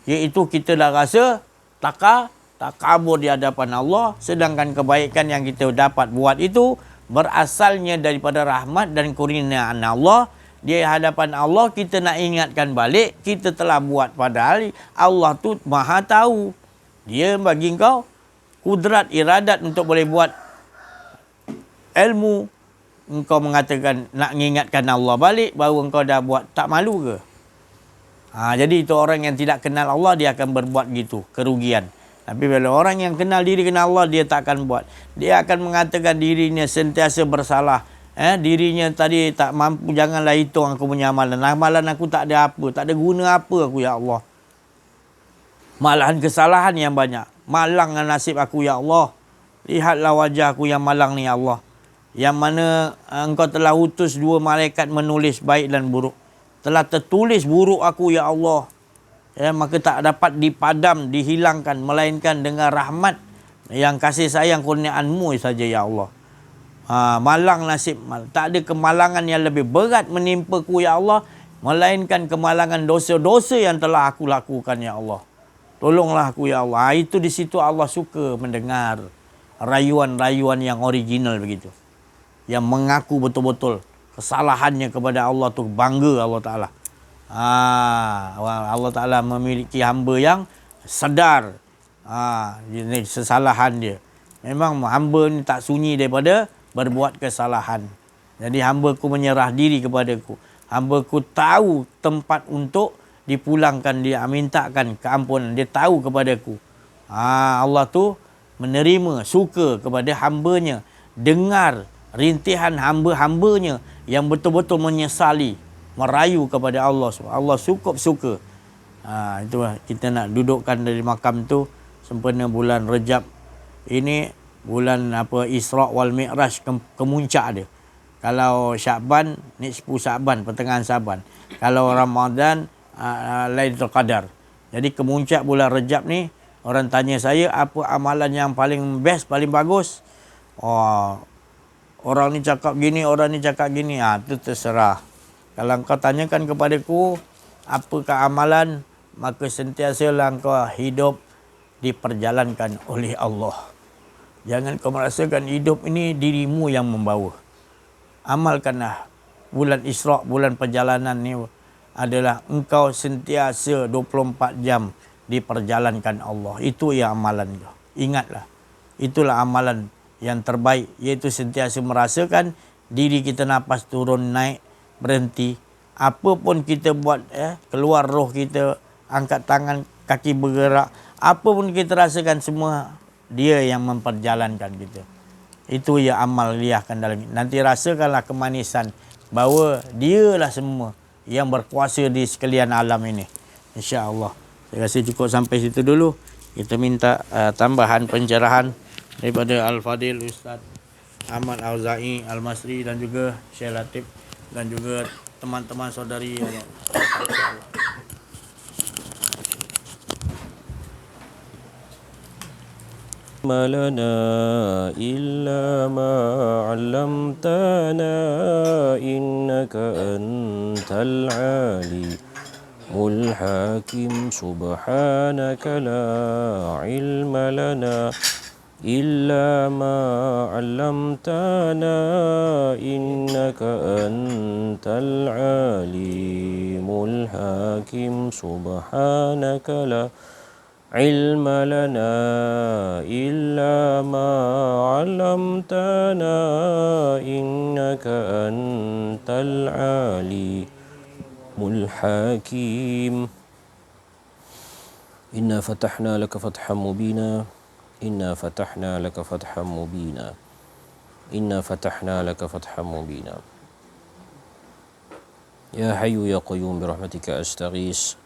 iaitu kita dah rasa takabur di hadapan Allah, sedangkan kebaikan yang kita dapat buat itu berasalnya daripada rahmat dan kurniaan Allah. Di hadapan Allah kita nak ingatkan balik kita telah buat, padahal Allah tu Maha tahu. Dia bagi kau kudrat iradat untuk boleh buat ilmu, engkau mengatakan nak mengingatkan Allah balik baru engkau dah buat, tak malu ke? Jadi itu orang yang tidak kenal Allah dia akan berbuat gitu, kerugian. Tapi bila orang yang kenal diri, kenal Allah, dia tak akan buat. Dia akan mengatakan dirinya sentiasa bersalah. Dirinya tadi tak mampu, janganlah hitung aku punya amalan. Amalan aku tak ada apa, tak ada guna apa aku, ya Allah. Malahan kesalahan yang banyak. Malang nasib aku, ya Allah. Lihatlah wajah aku yang malang ni, ya Allah. Yang mana engkau telah utus 2 malaikat menulis baik dan buruk. Telah tertulis buruk aku, ya Allah. Maka tak dapat dipadam, dihilangkan, melainkan dengan rahmat yang kasih sayang kurniaan-Mu saja, ya Allah. Malang nasib, tak ada kemalangan yang lebih berat menimpaku, ya Allah, melainkan kemalangan dosa-dosa yang telah aku lakukan, ya Allah. Tolonglah aku, ya Allah. Itu di situ Allah suka mendengar rayuan-rayuan yang original begitu, yang mengaku betul-betul kesalahannya kepada Allah tu, bangga Allah Ta'ala. Allah Ta'ala memiliki hamba yang sedar ini kesalahan dia. Memang hamba ni tak sunyi daripada berbuat kesalahan. Jadi hambaku menyerah diri kepadaku. Hambaku tahu tempat untuk dipulangkan, dia mintakan keampunan, dia tahu kepadaku. Allah tu menerima, suka kepada hambanya, dengar rintihan hamba-hambanya yang betul-betul menyesali, merayu kepada Allah. Allah cukup suka. Itulah kita nak dudukkan dari makam tu sempena bulan Rejab ini, bulan Isra wal Mi'raj, kemuncak dia. Kalau Syaban ni 10 Syaban, pertengahan Syaban. Kalau Ramadan Lailatul Qadar. Jadi kemuncak bulan Rejab ni, orang tanya saya apa amalan yang paling best, paling bagus. Orang ni cakap gini, orang ni cakap gini. Itu terserah. Kalau engkau tanyakan kepadaku apakah amalan, maka sentiasalah engkau hidup diperjalankan oleh Allah. Jangan kau merasakan hidup ini dirimu yang membawa. Amalkanlah bulan Isra, bulan perjalanan ni adalah engkau sentiasa 24 jam diperjalankan Allah. Itu yang amalan kau. Ingatlah, itulah amalan yang terbaik, iaitu sentiasa merasakan diri kita nafas turun naik, berhenti. Apa pun kita buat, keluar roh kita, angkat tangan, kaki bergerak, apa pun kita rasakan, semua dia yang memperjalankan kita. Itu ya amal liahkan dalam ini. Nanti rasakanlah kemanisan bahawa dialah semua yang berkuasa di sekalian alam ini. InsyaAllah. Saya rasa cukup sampai situ dulu. Kita minta tambahan pencerahan daripada Al-Fadil Ustaz Ahmad Auza'i Al-Masri dan juga Syekh Latif dan juga teman-teman saudari. ما لنا إلا ما علمتنا إنك أنت العليم الحكيم سبحانك لا علم لنا إلا ما علمتنا إنك أنت العليم الحكيم سبحانك لا علم لنا إلا ما علمتنا إنك أنت العليم الحكيم إنا فتحنا لك فتحا مبينا إنا فتحنا لك فتحا مبينا إنا فتحنا لك فتحا مبينا يا حي يا قيوم برحمتك أستغيث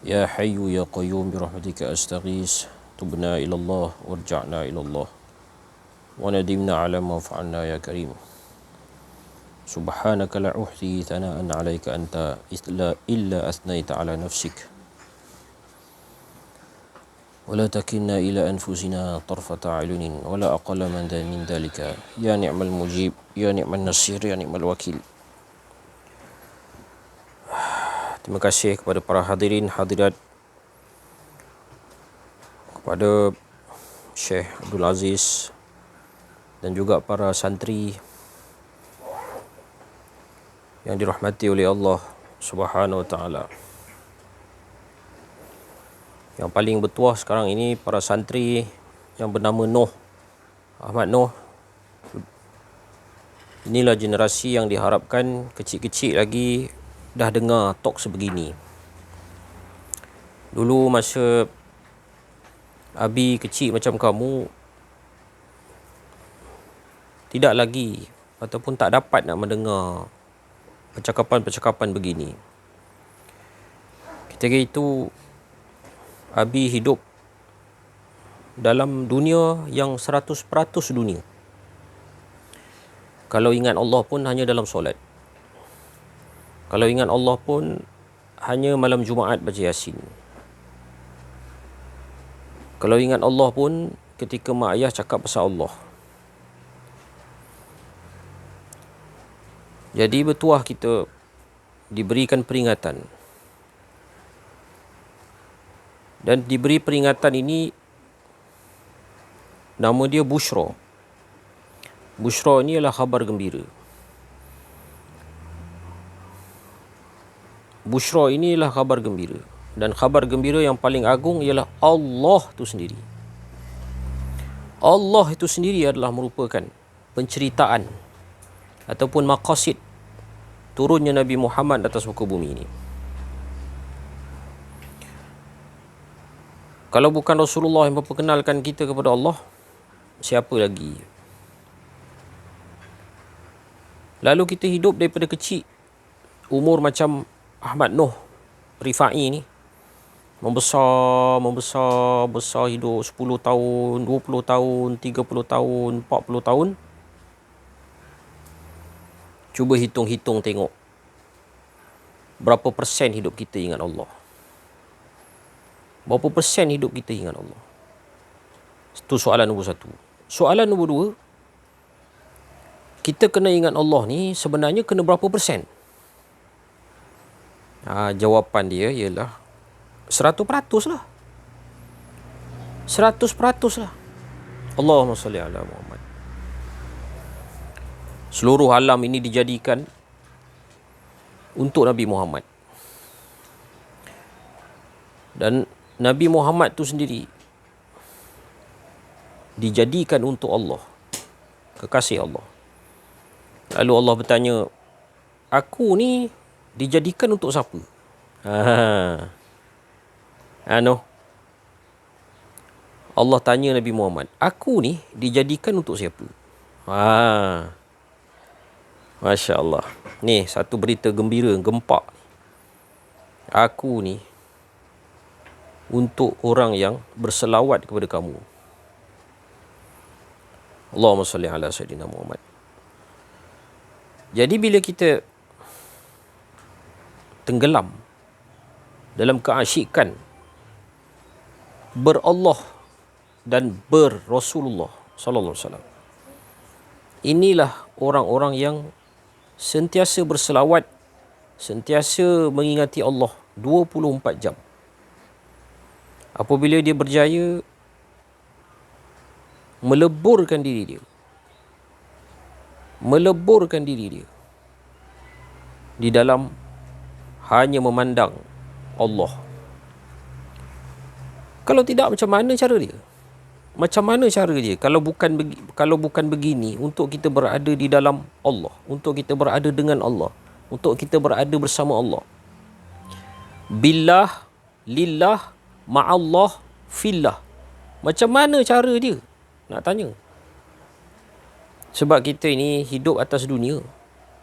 يا حي يا قيوم برحمتك أستغيث تبنا إلى الله وارجعنا إلى الله وندمنا على ما فعلنا يا كريم سبحانك لا أحصي ثناء عليك أنت إلا أثنيت على نفسك ولا تكلنا إلى أنفسنا طرفة أعين ولا أقل من ذلك يا نعم المجيب يا نعم النصير يا نعم الوكيل. Terima kasih kepada para hadirin hadirat, kepada Syekh Abdul Aziz dan juga para santri yang dirahmati oleh Allah Subhanahu wa taala. Yang paling bertuah sekarang ini para santri yang bernama Noh, Ahmad Noh. Inilah generasi yang diharapkan kecil-kecil lagi dah dengar talk sebegini. Dulu masa Abi kecil macam kamu, tidak lagi ataupun tak dapat nak mendengar percakapan-percakapan begini. Ketika itu Abi hidup dalam dunia yang 100% dunia. Kalau ingat Allah pun hanya dalam solat. Kalau ingat Allah pun hanya malam Jumaat baca Yasin. Kalau ingat Allah pun ketika mak ayah cakap pasal Allah. Jadi bertuah kita diberikan peringatan. Dan diberi peringatan ini nama dia Bushra. Bushra ini adalah khabar gembira. Bushra ini adalah khabar gembira. Dan khabar gembira yang paling agung ialah Allah itu sendiri. Allah itu sendiri adalah merupakan penceritaan ataupun maqasid turunnya Nabi Muhammad atas muka bumi ini. Kalau bukan Rasulullah yang memperkenalkan kita kepada Allah, siapa lagi? Lalu kita hidup daripada kecil, umur macam Ahmad Noh Rifai ni, membesar hidup 10 tahun, 20 tahun, 30 tahun, 40 tahun. Cuba hitung-hitung tengok berapa persen hidup kita ingat Allah. Berapa persen hidup kita ingat Allah? Itu soalan nombor satu. Soalan nombor dua, kita kena ingat Allah ni sebenarnya kena berapa persen? Jawapan dia ialah 100% lah. 100% lah. Allahumma salli ala Muhammad. Seluruh alam ini dijadikan untuk Nabi Muhammad. Dan Nabi Muhammad tu sendiri dijadikan untuk Allah, kekasih Allah. Lalu Allah bertanya, aku ni dijadikan untuk siapa? Allah tanya Nabi Muhammad, aku ni dijadikan untuk siapa? Masya Allah. Ni satu berita gembira, gempak. Aku ni untuk orang yang berselawat kepada kamu. Allahumma salli ala Sayyidina Muhammad. Jadi bila kita tenggelam dalam keasyikan berallah dan berrasulullah sallallahu alaihi wasallam, inilah orang-orang yang sentiasa berselawat, sentiasa mengingati Allah 24 jam. Apabila dia berjaya meleburkan diri dia di dalam hanya memandang Allah. Kalau tidak, macam mana cara dia? Macam mana cara dia? Kalau bukan begini, untuk kita berada di dalam Allah, untuk kita berada dengan Allah, untuk kita berada bersama Allah. Billah, lillah, ma'allah, fillah. Macam mana cara dia? Nak tanya. Sebab kita ini hidup atas dunia.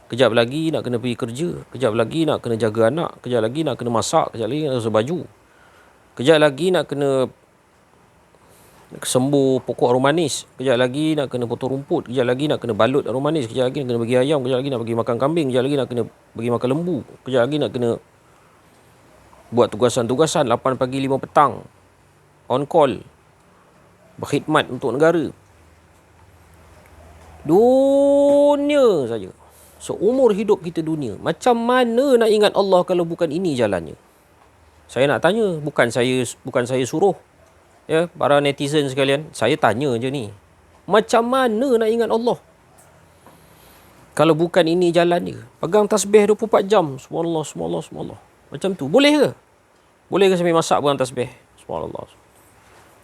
Kejap lagi nak kena pergi kerja, kejap lagi nak kena jaga anak, kejap lagi nak kena masak, kejap lagi nak kena baju, kejap lagi nak kena sembuh pokok aroma manis, kejap lagi nak kena potong rumput, kejap lagi nak kena balut aroma manis, kejap lagi nak kena bagi ayam, kejap lagi nak bagi makan kambing, kejap lagi nak kena bagi makan lembu, kejap lagi nak kena buat tugasan-tugasan 8 pagi 5 petang, on call, berkhidmat untuk negara. Dunia saja. Seumur hidup kita dunia. Macam mana nak ingat Allah kalau bukan ini jalannya? Saya nak tanya, bukan saya suruh. Ya, para netizen sekalian, saya tanya je ni. Macam mana nak ingat Allah kalau bukan ini jalannya? Pegang tasbih 24 jam. Subhanallah, subhanallah, subhanallah. Macam tu. Boleh ke? Boleh ke sambil masak pegang tasbih? Subhanallah.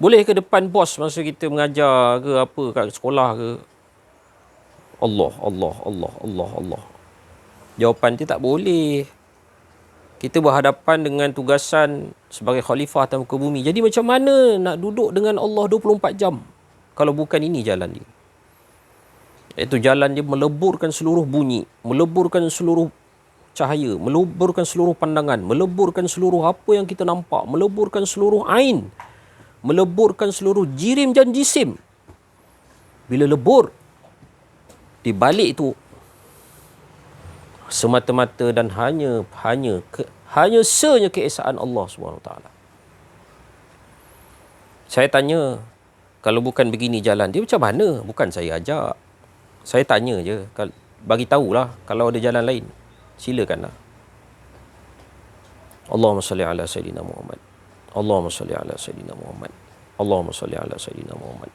Boleh ke depan bos masa kita mengajar ke apa kat sekolah ke? Allah, Allah, Allah, Allah, Allah. Jawapan dia tak boleh. Kita berhadapan dengan tugasan sebagai khalifah atas muka bumi. Jadi macam mana nak duduk dengan Allah 24 jam kalau bukan ini jalan dia? Iaitu jalan dia meleburkan seluruh bunyi, meleburkan seluruh cahaya, meleburkan seluruh pandangan, meleburkan seluruh apa yang kita nampak, meleburkan seluruh ain, meleburkan seluruh jirim dan jisim. Bila lebur, di balik itu semata-mata dan hanya senyap keesaan Allah SWT. Saya tanya, kalau bukan begini jalan dia, macam mana? Bukan saya ajak. Saya tanya je, bagi tahulah kalau ada jalan lain. Silakanlah. Allahumma salli ala Sayyidina Muhammad. Allahumma salli ala Sayyidina Muhammad. Allahumma salli ala Sayyidina Muhammad.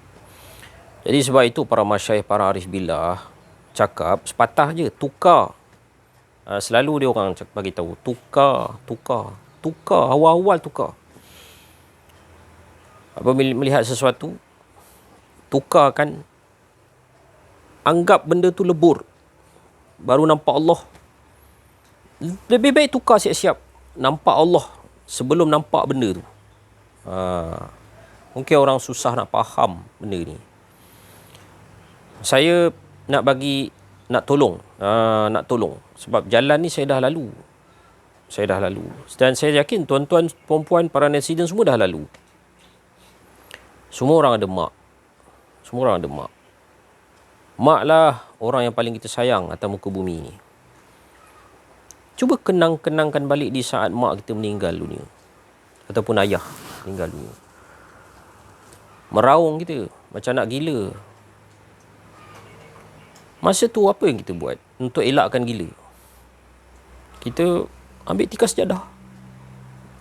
Jadi sebab itu para masyayikh, para arif billah cakap sepatah je, tukar. Selalu dia orang bagi tahu, tukar, awal-awal tukar. Apabila melihat sesuatu, tukarkan, anggap benda tu lebur, baru nampak Allah. Lebih baik tukar siap-siap, nampak Allah sebelum nampak benda tu. Mungkin orang susah nak faham benda ni. Saya nak tolong. Sebab jalan ni saya dah lalu. Dan saya yakin tuan-tuan, puan-puan, para netizen semua dah lalu. Semua orang ada mak. Mak lah orang yang paling kita sayang atas muka bumi ni. Cuba kenangkan balik di saat mak kita meninggal dunia. Ataupun ayah meninggal dunia. Meraung kita macam nak gila. Masa tu apa yang kita buat untuk elakkan gila? Kita ambil tikar sejadah.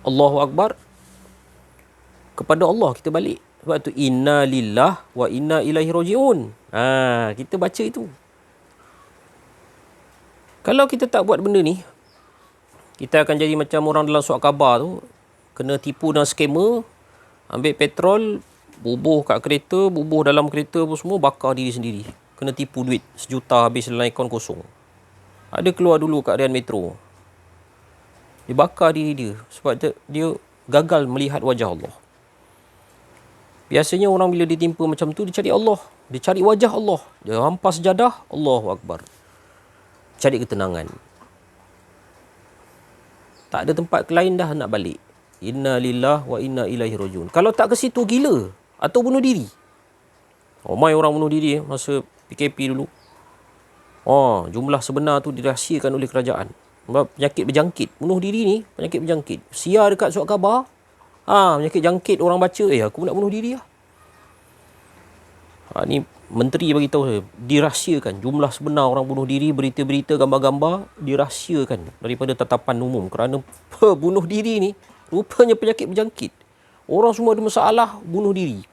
Allahu Akbar. Kepada Allah kita balik. Sebab tu inna lillah wa inna ilaihi raji'un. Kita baca itu. Kalau kita tak buat benda ni, kita akan jadi macam orang dalam surat khabar tu, kena tipu dengan skema, ambil petrol, bubuh kat kereta, bubuh dalam kereta pun semua, bakar diri sendiri. Kena tipu duit 1 juta habis dalam akaun kosong. Ada keluar dulu kat Rian Metro. Dia bakar diri dia sebab dia gagal melihat wajah Allah. Biasanya orang bila ditimpa macam tu, dia cari Allah. Dia cari wajah Allah. Dia hampas sejadah, Allahu Akbar. Cari ketenangan. Tak ada tempat lain dah nak balik. Inna lillah wa inna ilaihi rajiun. Kalau tak ke situ, gila atau bunuh diri. Ramai orang bunuh diri masa PKP dulu. Jumlah sebenar tu dirahsiakan oleh kerajaan. Sebab penyakit berjangkit. Bunuh diri ni penyakit berjangkit. Siar dekat surat khabar. Penyakit jangkit, orang baca, aku nak bunuh diri lah. Ni menteri bagi tahu saya, dirahsiakan jumlah sebenar orang bunuh diri, berita-berita, gambar-gambar dirahsiakan daripada tatapan umum kerana bunuh diri ni rupanya penyakit berjangkit. Orang semua ada masalah bunuh diri.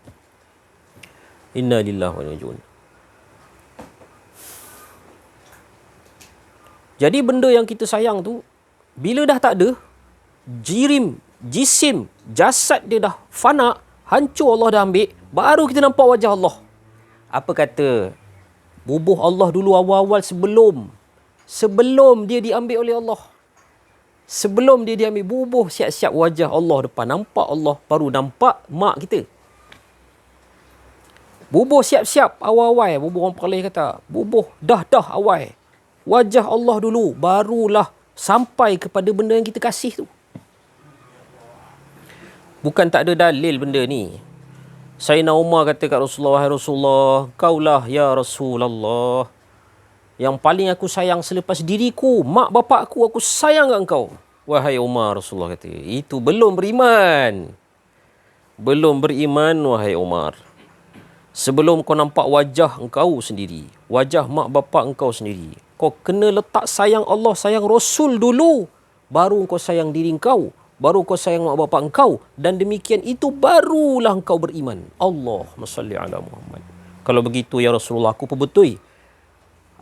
Inna lillahi wa inna ilaihi raji'un. Jadi benda yang kita sayang tu, bila dah tak ada, jisim, jasad dia dah fana, hancur, Allah dah ambil, baru kita nampak wajah Allah. Apa kata? Bubuh Allah dulu awal-awal sebelum dia diambil oleh Allah. Sebelum dia diambil, bubuh siap-siap wajah Allah depan. Nampak Allah, baru nampak mak kita. Bubuh siap-siap awal-awal. Bubuh orang Perlis kata, bubuh dah awal. Wajah Allah dulu, barulah sampai kepada benda yang kita kasih tu. Bukan tak ada dalil benda ni. Sayyidina Umar kata kat Rasulullah, "Wahai Rasulullah, kaulah ya Rasulullah yang paling aku sayang selepas diriku, mak bapak aku sayang kat engkau." Wahai Umar, Rasulullah kata, itu belum beriman. Belum beriman, wahai Umar. Sebelum kau nampak wajah engkau sendiri, wajah mak bapak engkau sendiri, kau kena letak sayang Allah, sayang Rasul dulu. Baru kau sayang diri engkau, baru kau sayang mak bapak engkau. Dan demikian itu barulah engkau beriman. Allahumma salli ala Muhammad. Kalau begitu ya Rasulullah, aku perbetul.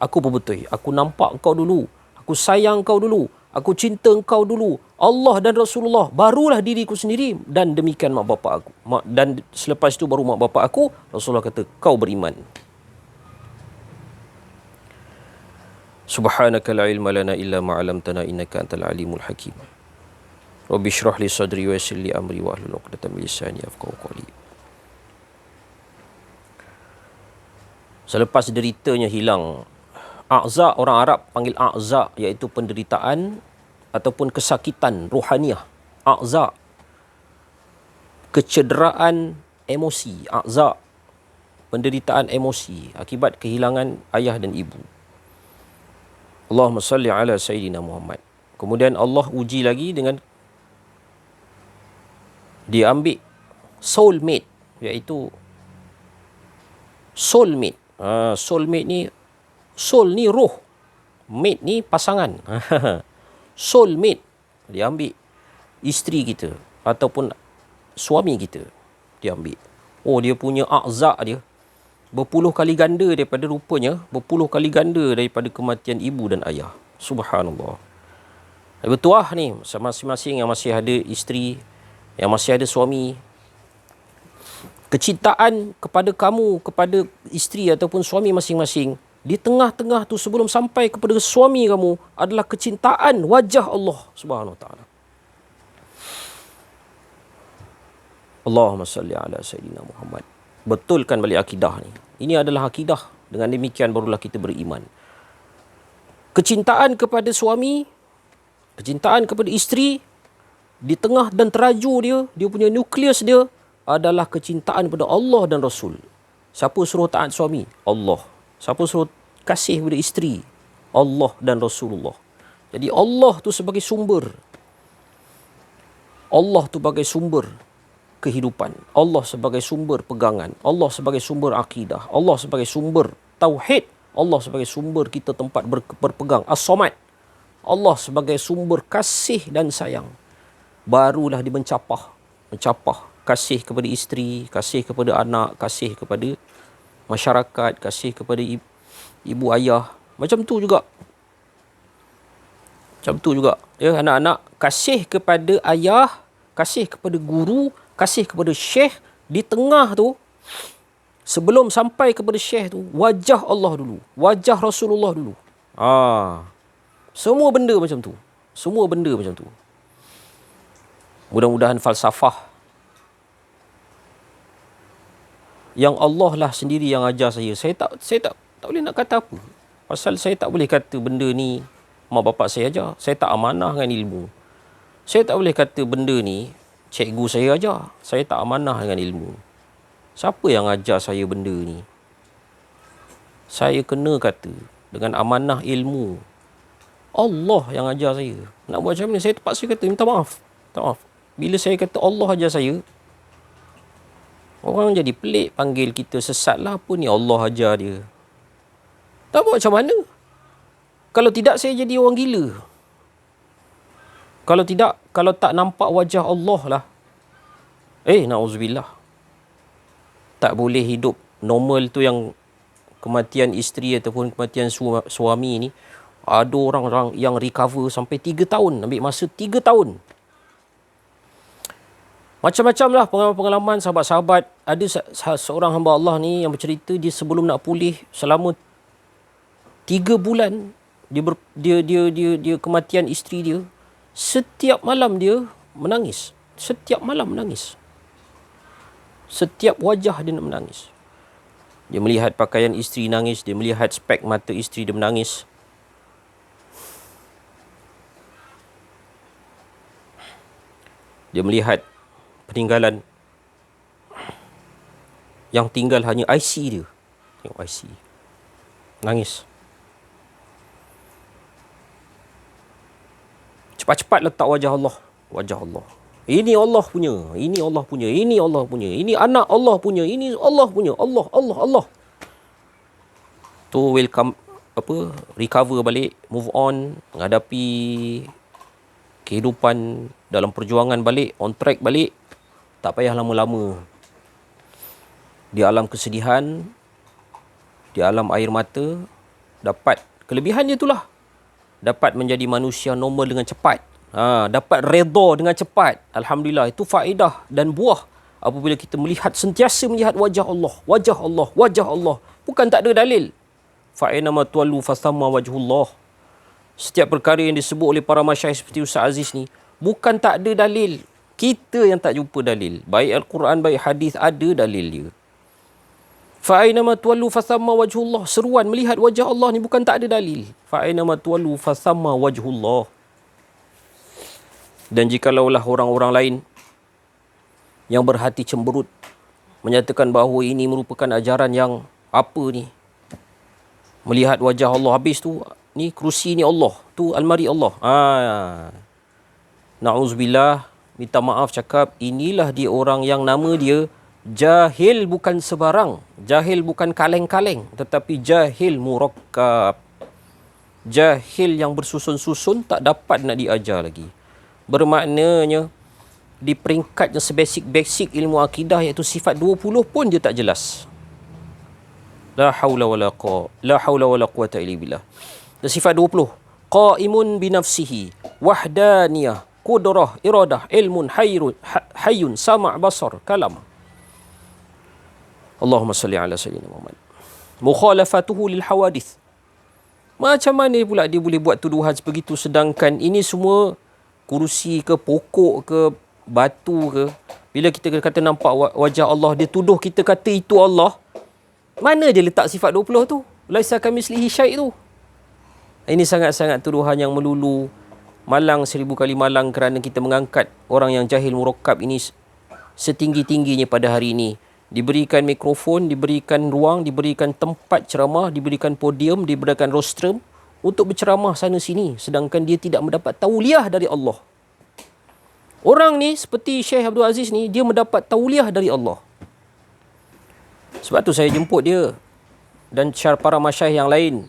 Aku perbetul. Aku nampak engkau dulu. Aku sayang engkau dulu. Aku cinta engkau dulu. Allah dan Rasulullah. Barulah diriku sendiri. Dan demikian mak bapak aku. Dan selepas itu baru mak bapak aku. Rasulullah kata, kau beriman. Subhanaka la ilma lana illa ma'alamtana innaka antal alimul hakim. Rabbi syrah li sadri wa yassir li amri wa ahlul 'uqdatam min lisani yafqahu qawli. Selepas deritanya hilang, a'za, orang Arab panggil a'za, iaitu penderitaan ataupun kesakitan rohaniah. A'za, kecederaan emosi. A'za, penderitaan emosi akibat kehilangan ayah dan ibu. Allahumma salli ala Sayyidina Muhammad. Kemudian Allah uji lagi dengan dia ambil soulmate, iaitu soulmate. Soulmate ni, soul ni roh, mate ni pasangan. Soulmate, dia ambil isteri kita ataupun suami kita, dia ambil. Oh, dia punya a'za dia berpuluh kali ganda daripada, rupanya berpuluh kali ganda daripada kematian ibu dan ayah. Subhanallah. Bertuah ni masing-masing yang masih ada isteri, yang masih ada suami, kecintaan kepada kamu, kepada isteri ataupun suami masing-masing, di tengah-tengah tu sebelum sampai kepada suami kamu adalah kecintaan wajah Allah Subhanahu Wa Taala. Allahumma salli ala Sayyidina Muhammad. Betulkan balik akidah ni. Ini adalah akidah. Dengan demikian barulah kita beriman. Kecintaan kepada suami, kecintaan kepada isteri, di tengah dan teraju dia, dia punya nukleus dia adalah kecintaan kepada Allah dan Rasul. Siapa suruh taat suami? Allah. Siapa suruh kasih kepada isteri? Allah dan Rasulullah. Jadi Allah tu sebagai sumber. Allah tu sebagai sumber kehidupan. Allah sebagai sumber pegangan. Allah sebagai sumber akidah. Allah sebagai sumber tauhid. Allah sebagai sumber kita tempat berpegang. As-Samad. Allah sebagai sumber kasih dan sayang. Barulah dia mencapah kasih kepada isteri, kasih kepada anak, kasih kepada masyarakat, kasih kepada ibu ayah. Macam tu juga. Ya, anak-anak kasih kepada ayah, kasih kepada guru, kasih kepada syekh. Di tengah tu, sebelum sampai kepada syekh tu, wajah Allah dulu, wajah Rasulullah dulu. Semua benda macam tu. Mudah-mudahan falsafah yang Allah lah sendiri yang ajar saya. Saya tak boleh nak kata apa. Pasal saya tak boleh kata benda ni mak bapak saya ajar. Saya tak amanah dengan ilmu. Saya tak boleh kata benda ni cikgu saya ajar. Saya tak amanah dengan ilmu. Siapa yang ajar saya benda ni? Saya kena kata dengan amanah ilmu. Allah yang ajar saya. Nak buat macam ni, saya terpaksa kata minta maaf. Bila saya kata Allah ajar saya, orang jadi pelik, panggil kita sesat lah. Apa ni Allah ajar dia? Tak buat macam mana? Kalau tidak, saya jadi orang gila. Kalau tak nampak wajah Allah lah. Na'udzubillah. Tak boleh hidup normal tu, yang kematian isteri ataupun kematian suami ni. Ada orang yang recover sampai 3 tahun. Ambil masa 3 tahun. Macam-macam lah pengalaman sahabat-sahabat. Ada seorang hamba Allah ni yang bercerita, dia sebelum nak pulih selama 3 bulan dia kematian isteri dia, setiap malam dia menangis. Setiap wajah dia menangis. Dia melihat pakaian isteri nangis, dia melihat spek mata isteri dia menangis. Dia melihat peninggalan, yang tinggal hanya IC dia. Tengok IC. Nangis. Cepat-cepat letak wajah Allah. Ini Allah punya, ini Allah punya, ini Allah punya, ini anak Allah punya, ini Allah punya, Allah, Allah, Allah. Tu welcome recover balik, move on, menghadapi kehidupan dalam perjuangan balik, on track balik. Tak payah lama-lama. Di alam kesedihan, di alam air mata, dapat kelebihannya itulah. Dapat menjadi manusia normal dengan cepat. Dapat redha dengan cepat. Alhamdulillah, itu faedah dan buah apabila kita sentiasa melihat wajah Allah, wajah Allah, wajah Allah. Bukan tak ada dalil. Fa'inama tuallu fasamma wajhullah. Setiap perkara yang disebut oleh para masyayikh seperti Ustaz Aziz ni, bukan tak ada dalil. Kita yang tak jumpa dalil. Baik Al-Quran, baik hadis, ada dalil dia. Fa'ainama tuallu fasamma wajhullah. Seruan melihat wajah Allah ni bukan tak ada dalil. Fa'ainama tuallu fasamma wajhullah. Dan jikalaulah orang-orang lain yang berhati cemberut menyatakan bahawa ini merupakan ajaran yang apa ni, melihat wajah Allah, habis tu ni kerusi ni Allah, tu almari Allah. Na'udzubillah, minta maaf cakap, inilah dia orang yang nama dia jahil, bukan sebarang. Jahil bukan kaleng-kaleng, tetapi jahil murakkab. Jahil yang bersusun-susun, tak dapat nak diajar lagi. Bermaknanya di peringkat yang sebasic-basic ilmu akidah, iaitu sifat 20 pun dia tak jelas. La haula wala quwata illa billah. Dan sifat 20, qaimun binafsihi, wahdaniyah, qudrah, iradah, ilmun, hayyun, sama' basar, kalam. Allahumma salli ala sayyidina Muhammad. Mukhalafatuhu lil hawadith. Macam mana pula dia boleh buat tuduhan sebegitu, sedangkan ini semua kursi ke, pokok ke, batu ke. Bila kita kata nampak wajah Allah, dia tuduh kita kata itu Allah. Mana dia letak sifat 20 tu? Laisa kamitslihi syai' tu. Ini sangat-sangat tuduhan yang melulu, malang 1000 kali malang, kerana kita mengangkat orang yang jahil murakkab ini setinggi-tingginya pada hari ini. Diberikan mikrofon, diberikan ruang, diberikan tempat ceramah, diberikan podium, diberikan rostrum untuk berceramah sana sini, sedangkan dia tidak mendapat tauliah dari Allah. Orang ni seperti Syekh Abdul Aziz ni, dia mendapat tauliah dari Allah. Sebab tu saya jemput dia dan para masyayikh yang lain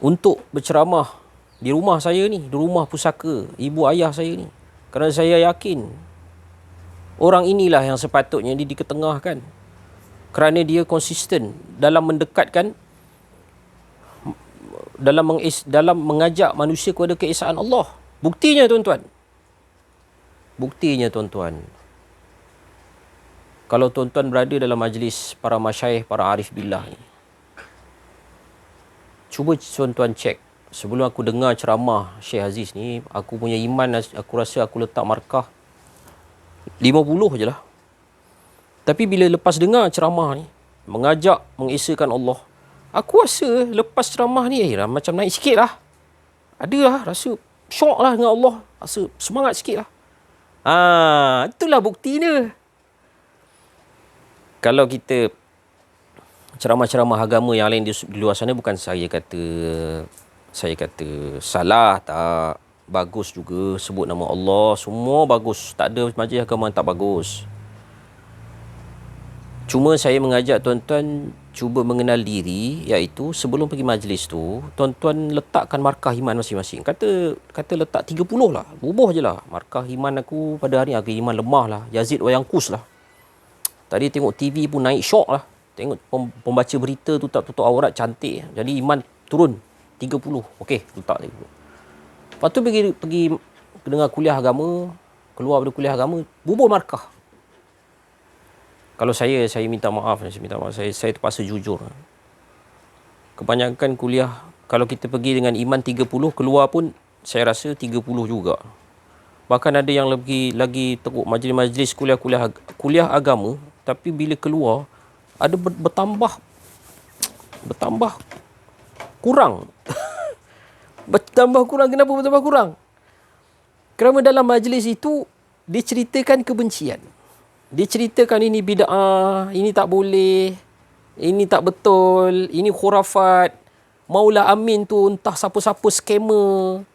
untuk berceramah di rumah saya ni, di rumah pusaka ibu ayah saya ni. Kerana saya yakin orang inilah yang sepatutnya diketengahkan, kerana dia konsisten dalam mendekatkan, dalam mengajak manusia kepada keesaan Allah. Buktinya tuan-tuan, kalau tuan-tuan berada dalam majlis para masyayikh, para arif billah ni, cuba tuan-tuan cek. Sebelum aku dengar ceramah Syekh Aziz ni, aku punya iman, aku rasa aku letak markah 50 je lah. Tapi bila lepas dengar ceramah ni, mengajak, mengesahkan Allah, aku rasa lepas ceramah ni, macam naik sikit lah. Adalah rasa syok lah dengan Allah, rasa semangat sikit lah. Itulah buktinya. Kalau kita ceramah-ceramah agama yang lain di luar sana, bukan saya kata salah, tak. Bagus juga sebut nama Allah, semua bagus. Tak ada majlis agama yang tak bagus. Cuma saya mengajak tuan-tuan cuba mengenal diri, iaitu sebelum pergi majlis tu, tuan-tuan letakkan markah iman masing-masing. Kata letak 30 lah, bubuh je lah. Markah iman aku pada hari ini, iman lemah lah, Yazid wa Yanqus lah. Tadi tengok TV pun naik syok lah. Tengok pembaca berita tu tak tutup aurat, cantik. Jadi iman turun 30. Okey, letak 30. Lepas tu pergi dengar kuliah agama, keluar dari kuliah agama, bubuh markah. Kalau saya minta maaf, saya terpaksa jujur. Kebanyakan kuliah, kalau kita pergi dengan iman 30, keluar pun saya rasa 30 juga. Bahkan ada yang lagi teruk, majlis-majlis kuliah agama, tapi bila keluar ada bertambah kurang. Bertambah kurang. Kenapa bertambah kurang? Kerana dalam majlis itu diceritakan kebencian. Diceritakan ini bid'ah, ini tak boleh, ini tak betul, ini khurafat. Maula Amin tu entah siapa-siapa scammer.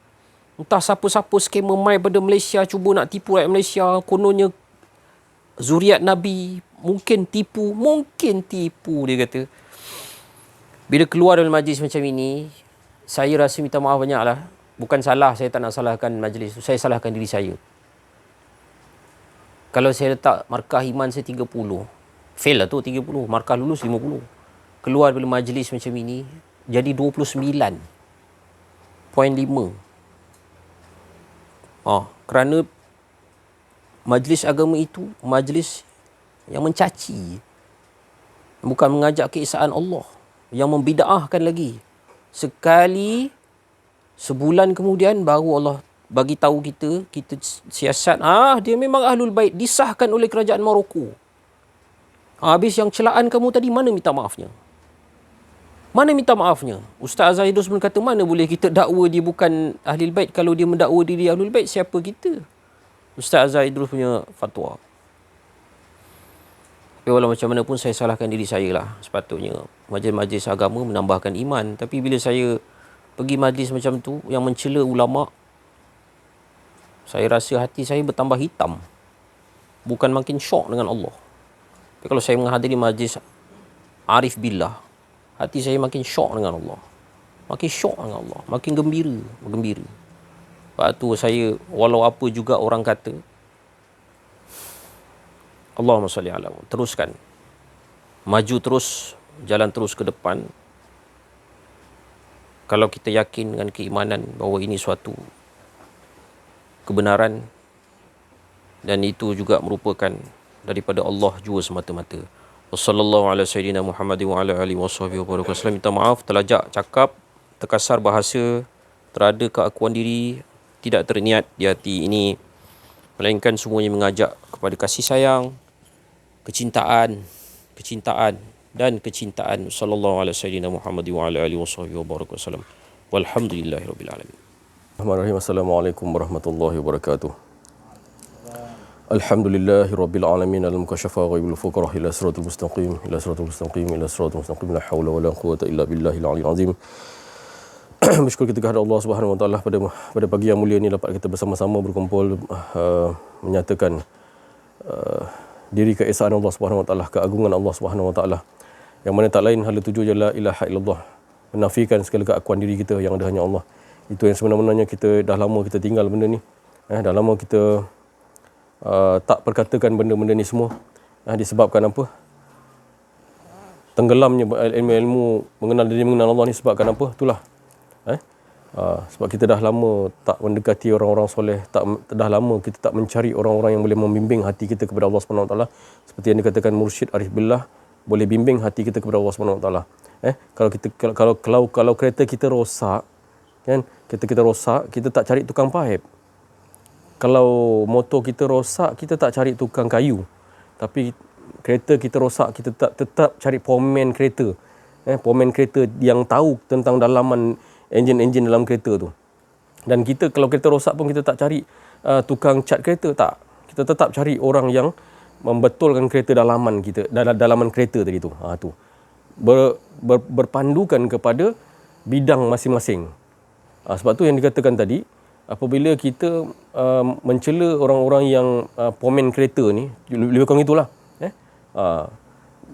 Entah siapa-siapa scammer mai pada Malaysia cuba nak tipu rakyat Malaysia. Kononnya zuriat Nabi. Mungkin tipu dia kata. Bila keluar dari majlis macam ini, saya rasa minta maaf banyak lah. Bukan salah, saya tak nak salahkan majlis tu. Saya salahkan diri saya. Kalau saya letak markah iman saya 30, fail lah tu 30, markah lulus 50. Keluar dari majlis macam ini, jadi 29.5. Kerana majlis agama itu majlis yang mencaci, bukan mengajak keesaan Allah, yang membida'ahkan lagi. Sekali sebulan kemudian baru Allah bagi tahu kita siasat, dia memang Ahlul Bait, disahkan oleh kerajaan Morocco. Habis yang celaan kamu tadi, mana minta maafnya? Mana minta maafnya? Ustaz Azhar Idrus pun kata, mana boleh kita dakwa dia bukan Ahlul Bait? Kalau dia mendakwa diri Ahlul Bait, siapa kita? Ustaz Azhar Idrus punya fatwa. Tapi walau macam mana pun, saya salahkan diri saya lah. Sepatutnya majlis-majlis agama menambahkan iman. Tapi bila saya pergi majlis macam tu yang mencela ulama', saya rasa hati saya bertambah hitam. Bukan makin syok dengan Allah. Tapi kalau saya menghadiri majlis Arif Billah, hati saya makin syok dengan Allah. Makin syok dengan Allah. Makin gembira. Sebab tu saya, walau apa juga orang kata, Allahumma salli ala, teruskan. Maju terus, jalan terus ke depan. Kalau kita yakin dengan keimanan bahawa ini suatu kebenaran dan itu juga merupakan daripada Allah jua semata-mata. Wassallallahu ala sayyidina Muhammad wa ala alihi washabihi wasallam. Minta maaf terlajak cakap, terkasar bahasa, terada keakuan diri, tidak terniat di hati ini, melainkan semuanya mengajak kepada kasih sayang, kecintaan dan kecintaan. Sallallahu ala sayyidina Muhammad wa ala alihi washabihi wasallam. Walhamdulillahirabbil alamin. Bismillahirrahmanirrahim. Assalamualaikum warahmatullahi wabarakatuh. Alhamdulillahi rabbil alamin al-mukasyafa ghaibul fuqara ila siratal mustaqim ila siratal mustaqim la haula wala quwwata illa billahil aliyyil azim. Bersyukur kita kepada Allah Subhanahu wa taala pada pagi yang mulia ini dapat kita bersama-sama berkumpul menyatakan diri keesaan Allah Subhanahu wa taala, keagungan Allah Subhanahu wa taala, yang mana tak lain hala tuju je la ilaha illallah, menafikan segala keakuan diri kita yang ada hanya Allah. Itu yang sebenarnya kita dah lama kita tinggal benda ni. Dah lama kita tak perkatakan benda-benda ni semua. Disebabkan apa? Tenggelamnya ilmu mengenal diri, mengenal Allah ni sebabkan apa? Itulah. Sebab kita dah lama tak mendekati orang-orang soleh, dah lama kita tak mencari orang-orang yang boleh membimbing hati kita kepada Allah Subhanahu Wa Taala. Seperti yang dikatakan Mursyid Arif Billah, boleh bimbing hati kita kepada Allah Subhanahu Wa Taala. Kalau kereta kita rosak, kan, kita rosak, kita tak cari tukang paip. Kalau motor kita rosak, kita tak cari tukang kayu. Tapi kereta kita rosak, kita tetap cari pomen kereta. Pomen kereta yang tahu tentang dalaman enjin dalam kereta tu. Dan kita, kalau kereta rosak pun kita tak cari tukang cat kereta, tak. Kita tetap cari orang yang membetulkan kereta dalaman kita, dalaman kereta tadi tu. Tu. Berpandukan kepada bidang masing-masing. Sebab tu yang dikatakan tadi, apabila kita mencela orang-orang yang pomen kereta ni, lebih kurang itulah.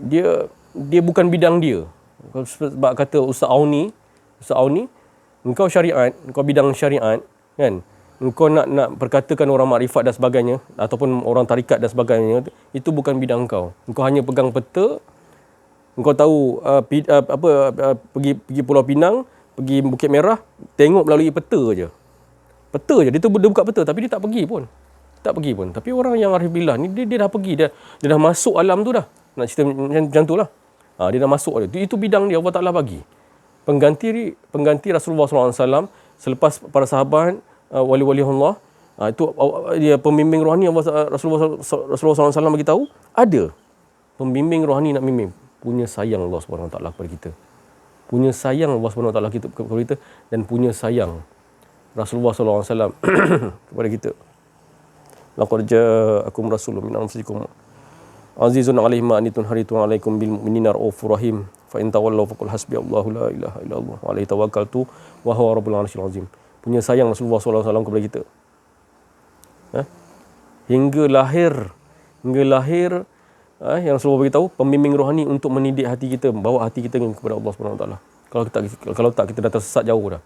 Dia bukan bidang dia. Sebab kata Ustaz Auni, engkau syariat, engkau bidang syariat, kan? Engkau nak perkatakan orang makrifat dan sebagainya, ataupun orang tarikat dan sebagainya, itu bukan bidang engkau. Engkau hanya pegang peta, engkau tahu pergi Pulau Pinang, pergi Bukit Merah, tengok melalui peta je. Dia buka peta, tapi dia tak pergi pun. Tapi orang yang Arif Billah ni, dia dah pergi, dia dah masuk alam tu dah. Nak cerita macam tu lah. Dia dah masuk dia. Itu bidang dia, Allah Ta'ala bagi. Pengganti Rasulullah SAW selepas para sahabat, wali-wali Allah, itu dia pembimbing rohani Rasulullah SAW bagi tahu, ada pembimbing rohani nak bimbing. Punya sayang Allah SWT kepada kita. Punya sayang Allah SWT kepada kita, dan punya sayang Rasulullah SAW kepada kita. Laqad ja'akum rasulun min anfusikum azizun 'alaihi ma anittum haritun 'alaikum bil mu'minina raufur rahim. Fa in tawallaw faqul hasbiyallahu la ilaha illallah wa alaihi tawakkaltu wa huwa rabbul 'arsyil 'azim. punya sayang Rasulullah SAW kepada kita. Hingga lahir yang Rasulullah beritahu, pembimbing rohani untuk mendidik hati kita, bawa hati kita kepada Allah Subhanahu Wa Taala. Kalau tak kita dah tersesat jauh dah.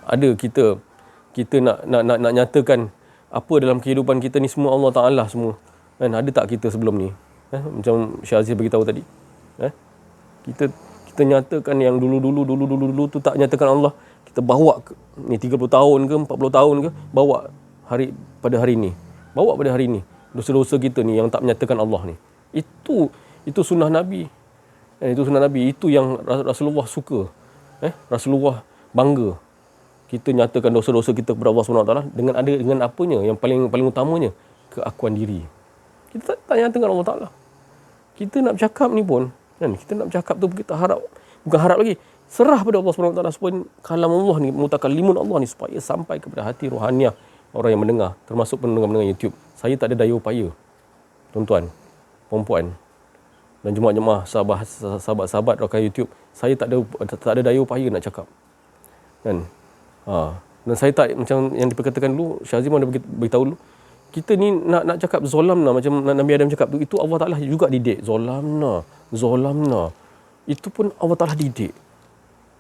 Ada kita nak nyatakan apa dalam kehidupan kita ni semua Allah Taala semua. Kan, ada tak kita sebelum ni? Macam Syekh Aziz beritahu tadi. Kita nyatakan yang dulu tu tak nyatakan Allah. Kita bawa ni 30 tahun ke 40 tahun ke, bawa pada hari ni. Bawa pada hari ni. Dosa-dosa kita ni yang tak menyatakan Allah ni. Itu sunnah Nabi. Itu sunnah Nabi. Itu yang Rasulullah suka. Rasulullah bangga. Kita nyatakan dosa-dosa kita kepada Allah SWT dengan apanya? Yang paling utamanya, keakuan diri. Kita tak nyatakan Allah Ta'ala. Kita nak bercakap ni pun, kan? Kita nak bercakap tu kita bukan harap lagi. Serah pada Allah SWT supaya kalam Allah ni, mutakallimun Allah ni, supaya sampai kepada hati rohaniah orang yang mendengar, termasuk pendengar-pendengar YouTube. Saya tak ada daya upaya, tuan-tuan, perempuan dan jemaah-jemaah sahabat-sahabat rakan YouTube. Saya tak ada daya upaya nak cakap. Kan? Dan saya tak, macam yang diperkatakan dulu, Syekh Azim ada beritahu dulu, kita ni nak cakap zolamna, macam Nabi Adam cakap tu, itu Allah Ta'ala juga didik. Zolamna. Itu pun Allah Ta'ala didik.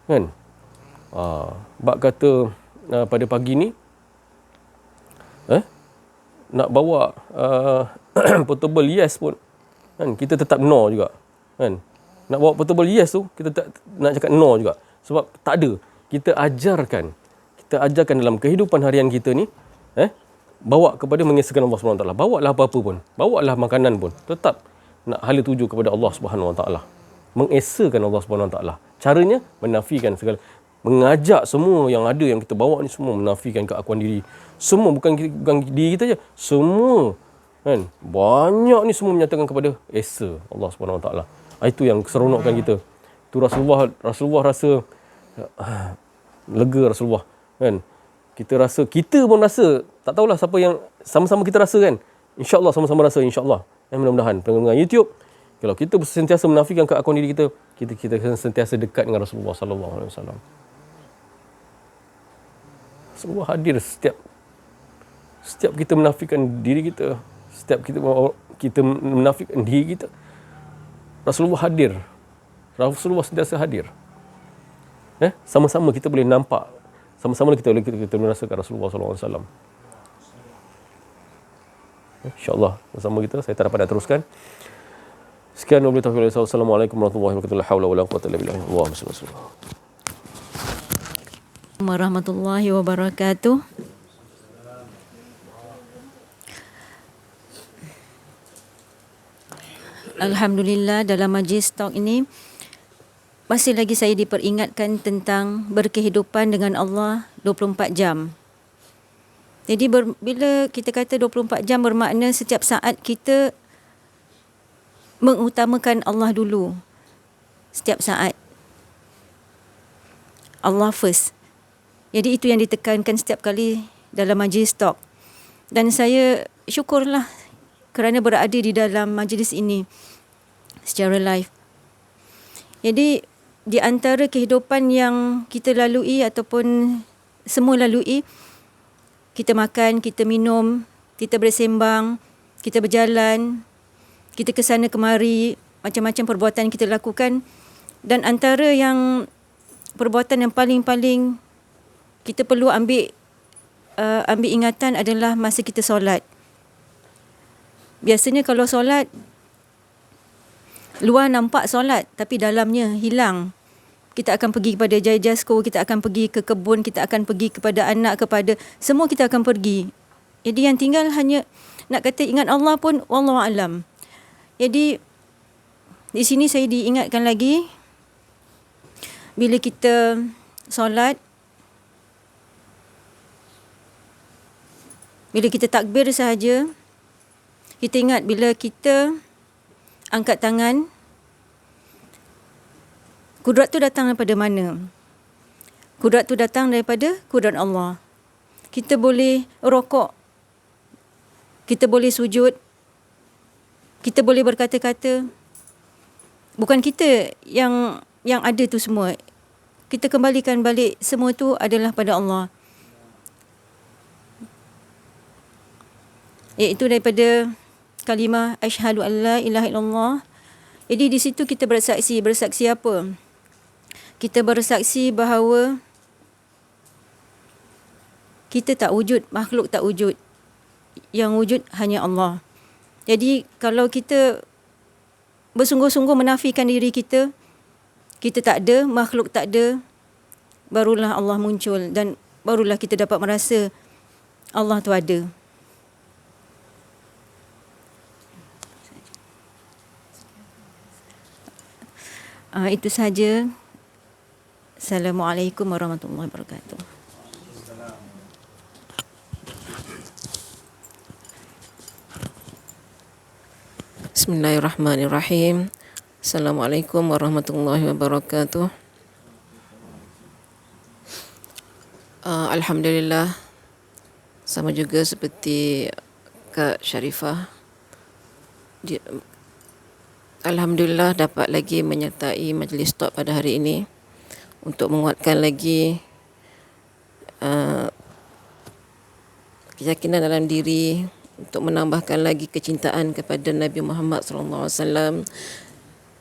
Kan? Bak kata pada pagi ni, nak bawa portable yes pun, kan, kita tetap no juga. Kan? Nak bawa portable yes tu, kita nak cakap no juga. Sebab tak ada. Kita ajarkan dalam kehidupan harian kita ni, bawa kepada mengesahkan Allah SWT. Bawalah apa-apa pun. Bawalah makanan pun. Tetap nak hala tuju kepada Allah SWT. Mengesahkan Allah SWT. Caranya, menafikan segala. Mengajak semua yang ada, yang kita bawa ni semua, menafikan keakuan diri. Semua, bukan diri kita je. Semua. Kan? Banyak ni semua menyatakan kepada esa Allah SWT. Itu yang seronokkan kita. Itu Rasulullah rasa lega Rasulullah. Kan? Kita pun rasa, tak tahulah siapa yang sama-sama kita rasa, kan. InsyaAllah sama-sama rasa, insyaAllah. Mudah-mudahan pendengar YouTube, kalau kita sentiasa menafikan keakuan diri kita, kita sentiasa dekat dengan Rasulullah sallallahu alaihi wasallam. Rasulullah hadir setiap kita menafikan diri kita, setiap kita menafikan diri kita, Rasulullah hadir. Rasulullah sentiasa hadir. Sama-sama kita boleh nampak, sama-sama kita merasakan Rasulullah sallallahu alaihi wasallam. InsyaAllah bersama kita, saya tak dapat nak teruskan. Sekian wabillahi taufiq. Assalamualaikum warahmatullahi wabarakatuh. La haula wala quwwata illa billah. Allahumma shalli ala sayyidina warahmatullahi wabarakatuh. Alhamdulillah, dalam majlis talk ini masih lagi saya diperingatkan tentang berkehidupan dengan Allah 24 jam. Jadi bila kita kata 24 jam, bermakna setiap saat kita mengutamakan Allah dulu. Setiap saat Allah first. Jadi itu yang ditekankan setiap kali dalam majlis talk. Dan saya syukurlah kerana berada di dalam majlis ini secara live. Jadi di antara kehidupan yang kita lalui ataupun semua lalui, kita makan, kita minum, kita bersembang, kita berjalan, kita ke sana kemari, macam-macam perbuatan kita lakukan. Dan antara yang perbuatan yang paling kita perlu ambil ingatan adalah masa kita solat. Biasanya kalau solat, luar nampak solat tapi dalamnya hilang. Kita akan pergi kepada Jayajasko, kita akan pergi ke kebun, kita akan pergi kepada anak, kepada semua kita akan pergi. Jadi yang tinggal hanya nak kata ingat Allah pun wallahu alam. Jadi di sini saya diingatkan lagi, bila kita solat, bila kita takbir sahaja, kita ingat bila kita angkat tangan, kudrat tu datang daripada mana? Kudrat tu datang daripada kudrat Allah. Kita boleh rokok, kita boleh sujud, kita boleh berkata-kata. Bukan kita yang ada tu semua. kita kembalikan balik semua tu adalah pada Allah. Iaitu daripada kalimah asyhadu an la ilaha illallah. Jadi di situ kita bersaksi apa? Kita bersaksi bahawa kita tak wujud, makhluk tak wujud. Yang wujud hanya Allah. Jadi kalau kita bersungguh-sungguh menafikan diri kita, kita tak ada, makhluk tak ada, barulah Allah muncul dan barulah kita dapat merasa Allah tu ada. Itu saja. Assalamualaikum warahmatullahi wabarakatuh. Bismillahirrahmanirrahim. Assalamualaikum warahmatullahi wabarakatuh. Alhamdulillah, sama juga seperti Kak Sharifah, Alhamdulillah dapat lagi menyertai majlis talk pada hari ini untuk menguatkan lagi keyakinan dalam diri, untuk menambahkan lagi kecintaan kepada Nabi Muhammad SAW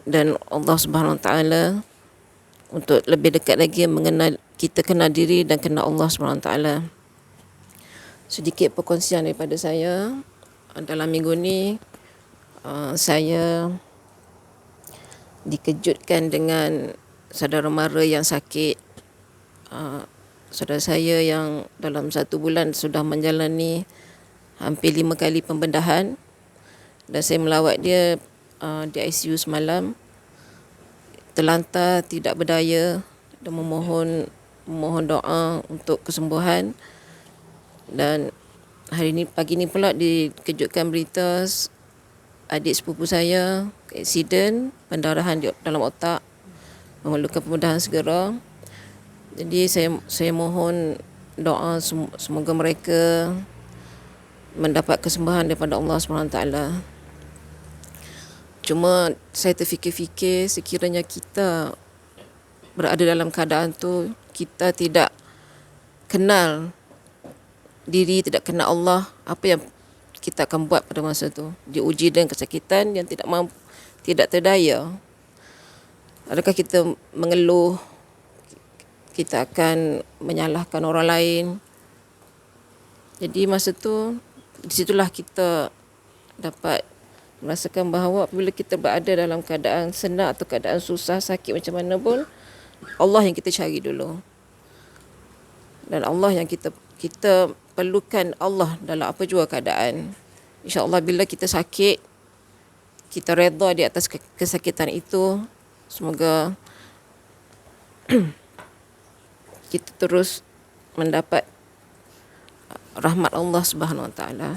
dan Allah Subhanahu Wa Taala, untuk lebih dekat lagi mengenal, kita kenal diri dan kenal Allah Subhanahu Wa Taala. Sedikit perkongsian daripada saya dalam minggu ni, saya dikejutkan dengan saudara mara yang sakit. Saudara saya yang dalam 1 bulan sudah menjalani hampir 5 kali pembedahan, dan saya melawat dia di ICU semalam, terlantar, tidak berdaya, dan memohon doa untuk kesembuhan. Dan hari ni, pagi ni pula dikejutkan berita adik sepupu saya aksiden, pendarahan dalam otak, memerlukan pembedahan segera. Jadi saya mohon doa semoga mereka mendapat kesembuhan daripada Allah SWT. Cuma saya terfikir-fikir, sekiranya kita berada dalam keadaan tu, kita tidak kenal diri, tidak kenal Allah, apa yang kita akan buat pada masa tu? Diuji dengan kesakitan yang tidak mampu, tidak terdaya. Adakah kita mengeluh? Kita akan menyalahkan orang lain. Jadi masa tu, di situlah kita dapat merasakan bahawa apabila kita berada dalam keadaan senang atau keadaan susah, sakit macam mana pun, Allah yang kita cari dulu. Dan Allah yang kita perlukan Allah dalam apa jua keadaan. InsyaAllah bila kita sakit, kita redha di atas kesakitan itu. Semoga kita terus mendapat rahmat Allah Subhanahu Wa Taala.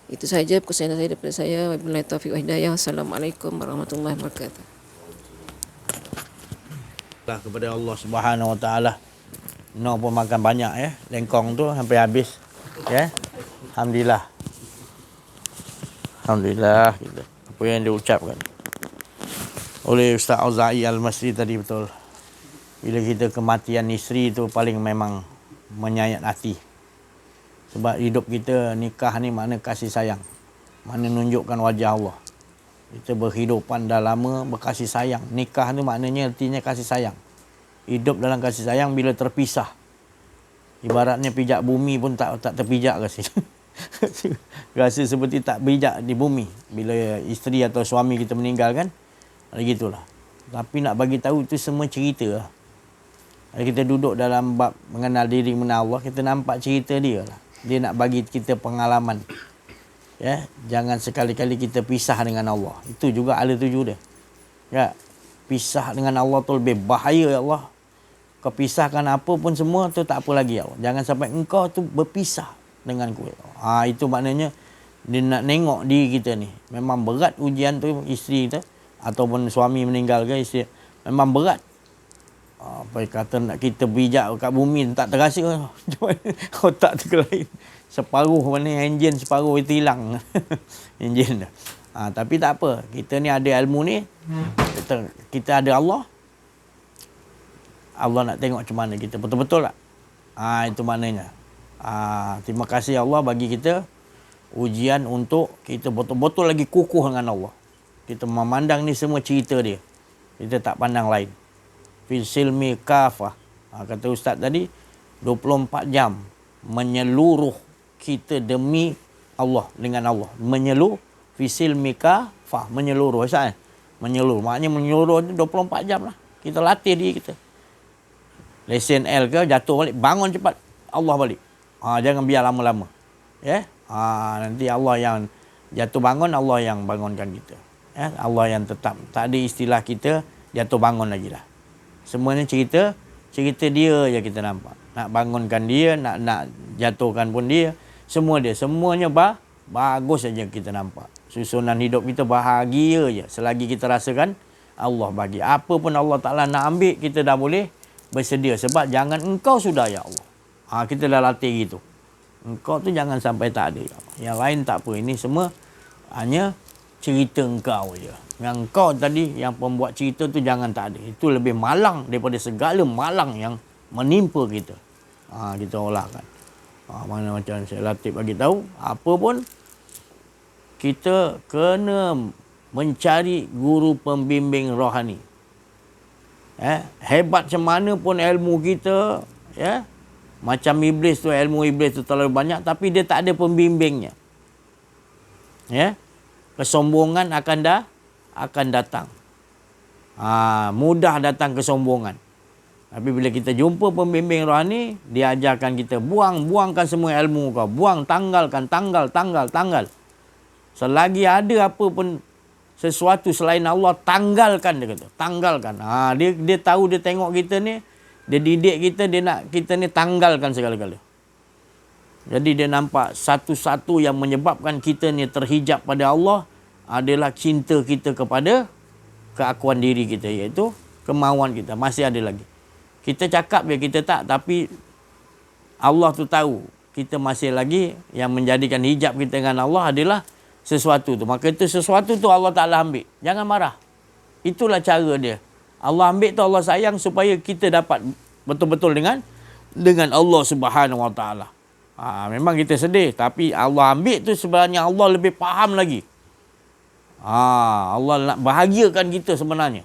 Itu sahaja perkongsian saya daripada saya. Wabillahi taufiq wa hidayah. Assalamualaikum warahmatullahi wabarakatuh. Kepada Allah Subhanahu Wa Taala. No pun makan banyak ya, lengkong tu sampai habis. Ya. Alhamdulillah. Alhamdulillah kita. Apa yang diucapkan oleh Ustaz Auza'i Al-Masri tadi betul. Bila kita kematian isteri tu paling memang menyayat hati. Sebab hidup kita, nikah ni makna kasih sayang. Mana nunjukkan wajah Allah. Kita berhidupan dah lama berkasih sayang. Nikah ni maknanya artinya kasih sayang. Hidup dalam kasih sayang bila terpisah. Ibaratnya pijak bumi pun tak terpijak rasa. Rasa seperti tak pijak di bumi. Bila isteri atau suami kita meninggal kan. Begitulah. Tapi nak bagi tahu itu semua cerita lah. Kita duduk dalam bab mengenal diri, mengenal Allah, kita nampak cerita dia lah. Dia nak bagi kita pengalaman. Ya, jangan sekali-kali kita pisah dengan Allah. Itu juga ada tuju dia. Ya, pisah dengan Allah tu lebih bahaya ya Allah. Kau pisahkan apa pun semua tu tak apa lagi ya Allah. Jangan sampai engkau tu berpisah dengan ku. Itu maknanya dia nak nengok diri kita ni. Memang berat ujian tu isteri kita ataupun suami meninggal ke isteri. Memang berat. Apa kata nak kita bijak kat bumi tak terasa. Otak terkelain. Separuh mana enjin, separuh itu hilang. Enjin dah. Tapi tak apa. Kita ni ada ilmu ni. Kita ada Allah. Allah nak tengok macam mana kita. Betul-betul tak? Itu maknanya. Terima kasih Allah bagi kita ujian untuk kita betul-betul lagi kukuh dengan Allah. Kita memandang ni semua cerita dia. Kita tak pandang lain. Fil silmi kafah. Kata Ustaz tadi, 24 jam menyeluruh kita demi Allah, dengan Allah. Menyeluruh, fil silmi kafah. Menyeluruh. Ustaz, menyeluruh. Maknanya menyeluruh tu 24 jam lah. Kita latih diri kita. Lesen L ke, jatuh balik, bangun cepat. Allah balik. Jangan biar lama-lama. Ya. Nanti Allah yang jatuh bangun, Allah yang bangunkan kita. Ya. Allah yang tetap. Tak ada istilah kita jatuh bangun lagi dah. Semuanya cerita dia je kita nampak. Nak bangunkan dia, nak jatuhkan pun dia. Semua dia. Semuanya bagus saja kita nampak. Susunan hidup kita bahagia je. Selagi kita rasakan Allah bagi. Apa pun Allah Ta'ala nak ambil, kita dah boleh bersedia. Sebab jangan engkau sudah ya Allah. Kita dah latih gitu. Engkau tu jangan sampai tak ada ya Allah. Yang lain tak apa. Ini semua hanya cerita engkau je. Yang engkau tadi, yang pembuat cerita tu jangan tak ada. Itu lebih malang daripada segala malang yang menimpa kita. Kita olahkan. Mana macam saya Latif bagi tahu, apa pun kita kena mencari guru pembimbing rohani. Hebat macam mana pun ilmu kita, macam iblis tu, ilmu iblis tu terlalu banyak, tapi dia tak ada pembimbingnya. Kesombongan akan datang. Mudah datang kesombongan. Tapi bila kita jumpa pembimbing rohani, dia ajarkan kita buangkan semua ilmu kau. Buang, tanggal. Selagi ada apa pun sesuatu selain Allah, tanggalkan, dia kata. Tanggalkan. Dia tahu, dia tengok kita ni, dia didik kita, dia nak kita ni tanggalkan segala-gala. Jadi dia nampak satu-satu yang menyebabkan kita ni terhijab pada Allah adalah cinta kita kepada keakuan diri kita, iaitu kemauan kita. Masih ada lagi. Kita cakap biar kita tak, tapi Allah tu tahu kita masih lagi yang menjadikan hijab kita dengan Allah adalah sesuatu tu. Maka itu sesuatu tu Allah Ta'ala ambil. Jangan marah. Itulah cara dia. Allah ambil tu, Allah sayang supaya kita dapat betul-betul dengan Allah Subhanahu Wa Ta'ala. Memang kita sedih, tapi Allah ambil tu sebenarnya Allah lebih faham lagi. Allah nak bahagiakan kita sebenarnya.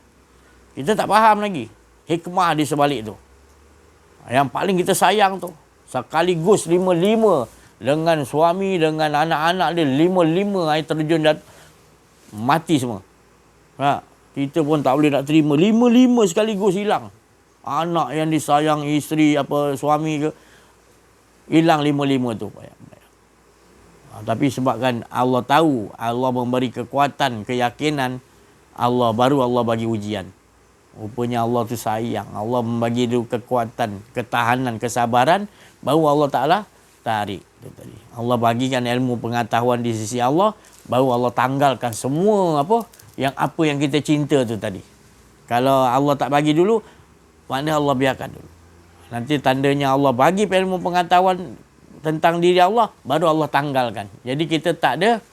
Kita tak faham lagi hikmah di sebalik tu. Yang paling kita sayang tu, sekaligus lima dengan suami, dengan anak-anak dia, lima air terjun dan mati semua. Kita pun tak boleh nak terima. Lima sekaligus hilang. Anak yang disayang, isteri, suami ke, hilang lima tu. Tapi sebabkan Allah tahu, Allah memberi kekuatan, keyakinan, Allah bagi ujian. Rupanya Allah tu sayang. Allah membagi dia kekuatan, ketahanan, kesabaran, baru Allah Ta'ala tarik. Allah bagikan ilmu pengetahuan di sisi Allah, baru Allah tanggalkan semua apa yang kita cinta tu tadi. Kalau Allah tak bagi dulu, maknanya Allah biarkan dulu. Nanti tandanya Allah bagi ilmu pengetahuan tentang diri Allah, baru Allah tanggalkan. Jadi kita tak ada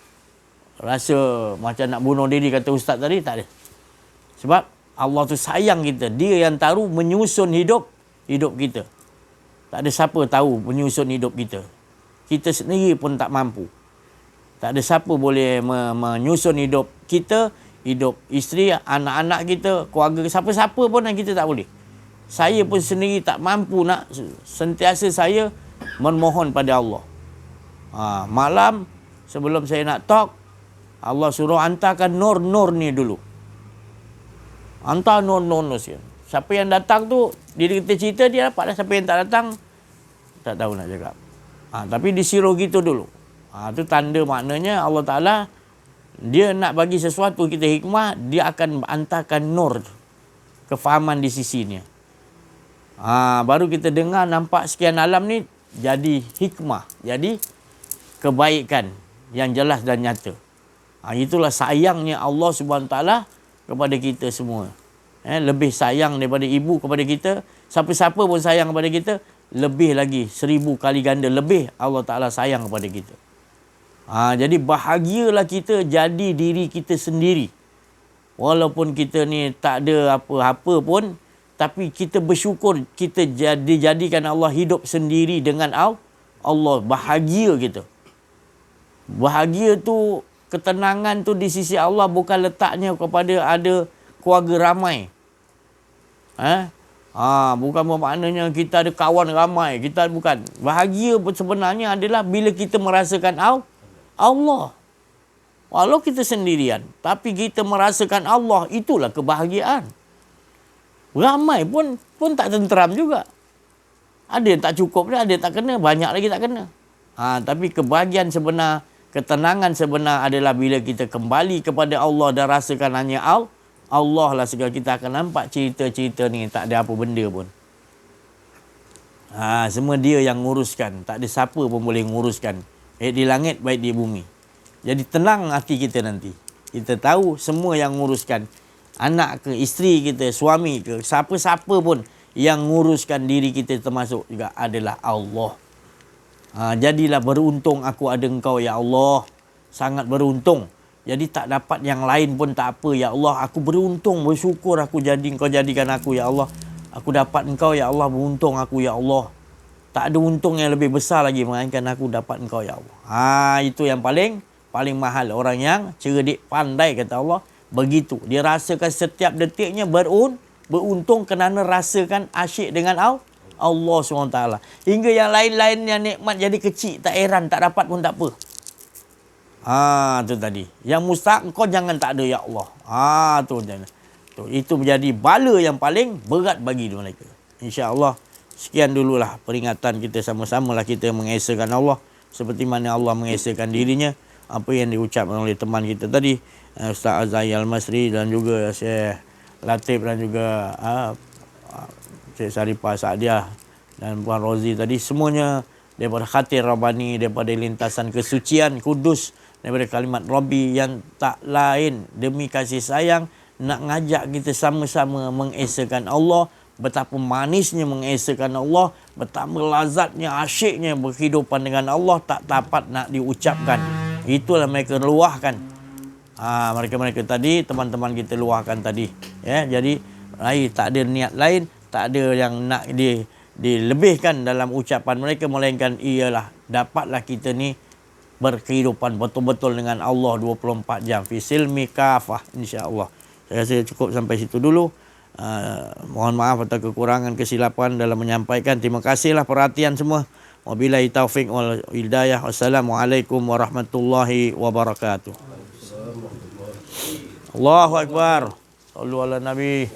rasa macam nak bunuh diri, kata Ustaz tadi, tak ada. Sebab Allah tu sayang kita. Dia yang tahu menyusun hidup kita. Tak ada siapa tahu menyusun hidup kita. Kita sendiri pun tak mampu. Tak ada siapa boleh menyusun hidup kita, hidup isteri, anak-anak kita, keluarga, siapa-siapa pun yang kita tak boleh. Saya pun sendiri tak mampu nak sentiasa saya memohon pada Allah. Malam sebelum saya nak talk, Allah suruh hantarkan nur ni dulu. Hantar nur sikit. Siapa yang datang tu, dia kita cerita, dia dapat dah. Siapa yang tak datang, tak tahu nak cakap. Tapi disuruh gitu dulu. Itu tanda maknanya Allah Ta'ala, dia nak bagi sesuatu kita hikmah, dia akan hantarkan nur, kefahaman di sisinya. Baru kita dengar, nampak sekian alam ni, jadi hikmah, jadi kebaikan yang jelas dan nyata. Itulah sayangnya Allah Subhanahu Ta'ala kepada kita semua. Lebih sayang daripada ibu kepada kita. Siapa-siapa pun sayang kepada kita. Lebih lagi, 1000 kali ganda lebih Allah Ta'ala sayang kepada kita. Jadi bahagialah kita jadi diri kita sendiri. Walaupun kita ni tak ada apa-apa pun, Tapi kita bersyukur kita dijadikan Allah hidup sendiri dengan Allah. Bahagia kita. Bahagia tu, ketenangan tu di sisi Allah bukan letaknya kepada ada keluarga ramai. Bukan bermaknanya kita ada kawan ramai. Kita bukan. Bahagia sebenarnya adalah bila kita merasakan Allah. Walau kita sendirian, tapi kita merasakan Allah, itulah kebahagiaan. Ramai pun tak tenteram juga. Ada yang tak cukup dia, ada yang tak kena, banyak lagi tak kena. Tapi kebahagiaan sebenar, ketenangan sebenar adalah bila kita kembali kepada Allah dan rasakan hanya Allah lah segala. Kita akan nampak cerita-cerita ni tak ada apa benda pun. Semua dia yang nguruskan. Tak ada siapa pun boleh nguruskan. Baik di langit, baik di bumi. Jadi tenang hati kita nanti. Kita tahu semua yang nguruskan. Anak ke, isteri kita, suami ke, siapa-siapa pun yang nguruskan diri kita termasuk juga adalah Allah. Jadilah beruntung aku ada engkau ya Allah. Sangat beruntung. Jadi tak dapat yang lain pun tak apa. Ya Allah, aku beruntung, bersyukur engkau jadikan aku ya Allah. Aku dapat engkau ya Allah, beruntung aku ya Allah. Tak ada untung yang lebih besar lagi melainkan aku dapat engkau ya Allah. Itu yang paling mahal. Orang yang cerdik, pandai kata Allah. Begitu. Dia rasakan setiap detiknya beruntung kerana rasakan asyik dengan Allah SWT. Hingga yang lain-lain yang nikmat jadi kecil, tak heran, tak dapat pun tak apa. Tu tadi. Yang mustahak kau jangan tak ada ya Allah. Itu menjadi bala yang paling berat bagi mereka. InsyaAllah sekian dululah peringatan kita sama-sama lah kita mengesakan Allah seperti mana Allah mengesakan dirinya. Apa yang diucapkan oleh teman kita tadi, Ustaz Azai Al-Masri dan juga Syekh Latif dan juga Syekh Saripah Saadiah dan Puan Rozi tadi, semuanya daripada khatir Rabbani, daripada lintasan kesucian kudus, daripada kalimat Rabbi yang tak lain demi kasih sayang nak ngajak kita sama-sama mengesakan Allah. Betapa manisnya mengesakan Allah, betapa lazatnya, asyiknya berhidupan dengan Allah tak dapat nak diucapkan. Itulah mereka luahkan. Mereka-mereka tadi, teman-teman kita luahkan tadi. Jadi tak ada niat lain, tak ada yang nak dilebihkan dalam ucapan mereka, melainkan ialah dapatlah kita ni berkehidupan betul-betul dengan Allah 24 jam. Fi silmi kafah, insya-Allah. Saya rasa cukup sampai situ dulu. Mohon maaf atas kekurangan kesilapan dalam menyampaikan. Terima kasihlah perhatian semua. Wabillahi taufiq wal hidayah. Wassalamualaikum warahmatullahi wabarakatuh. Allahu akbar. Sallu ala nabi.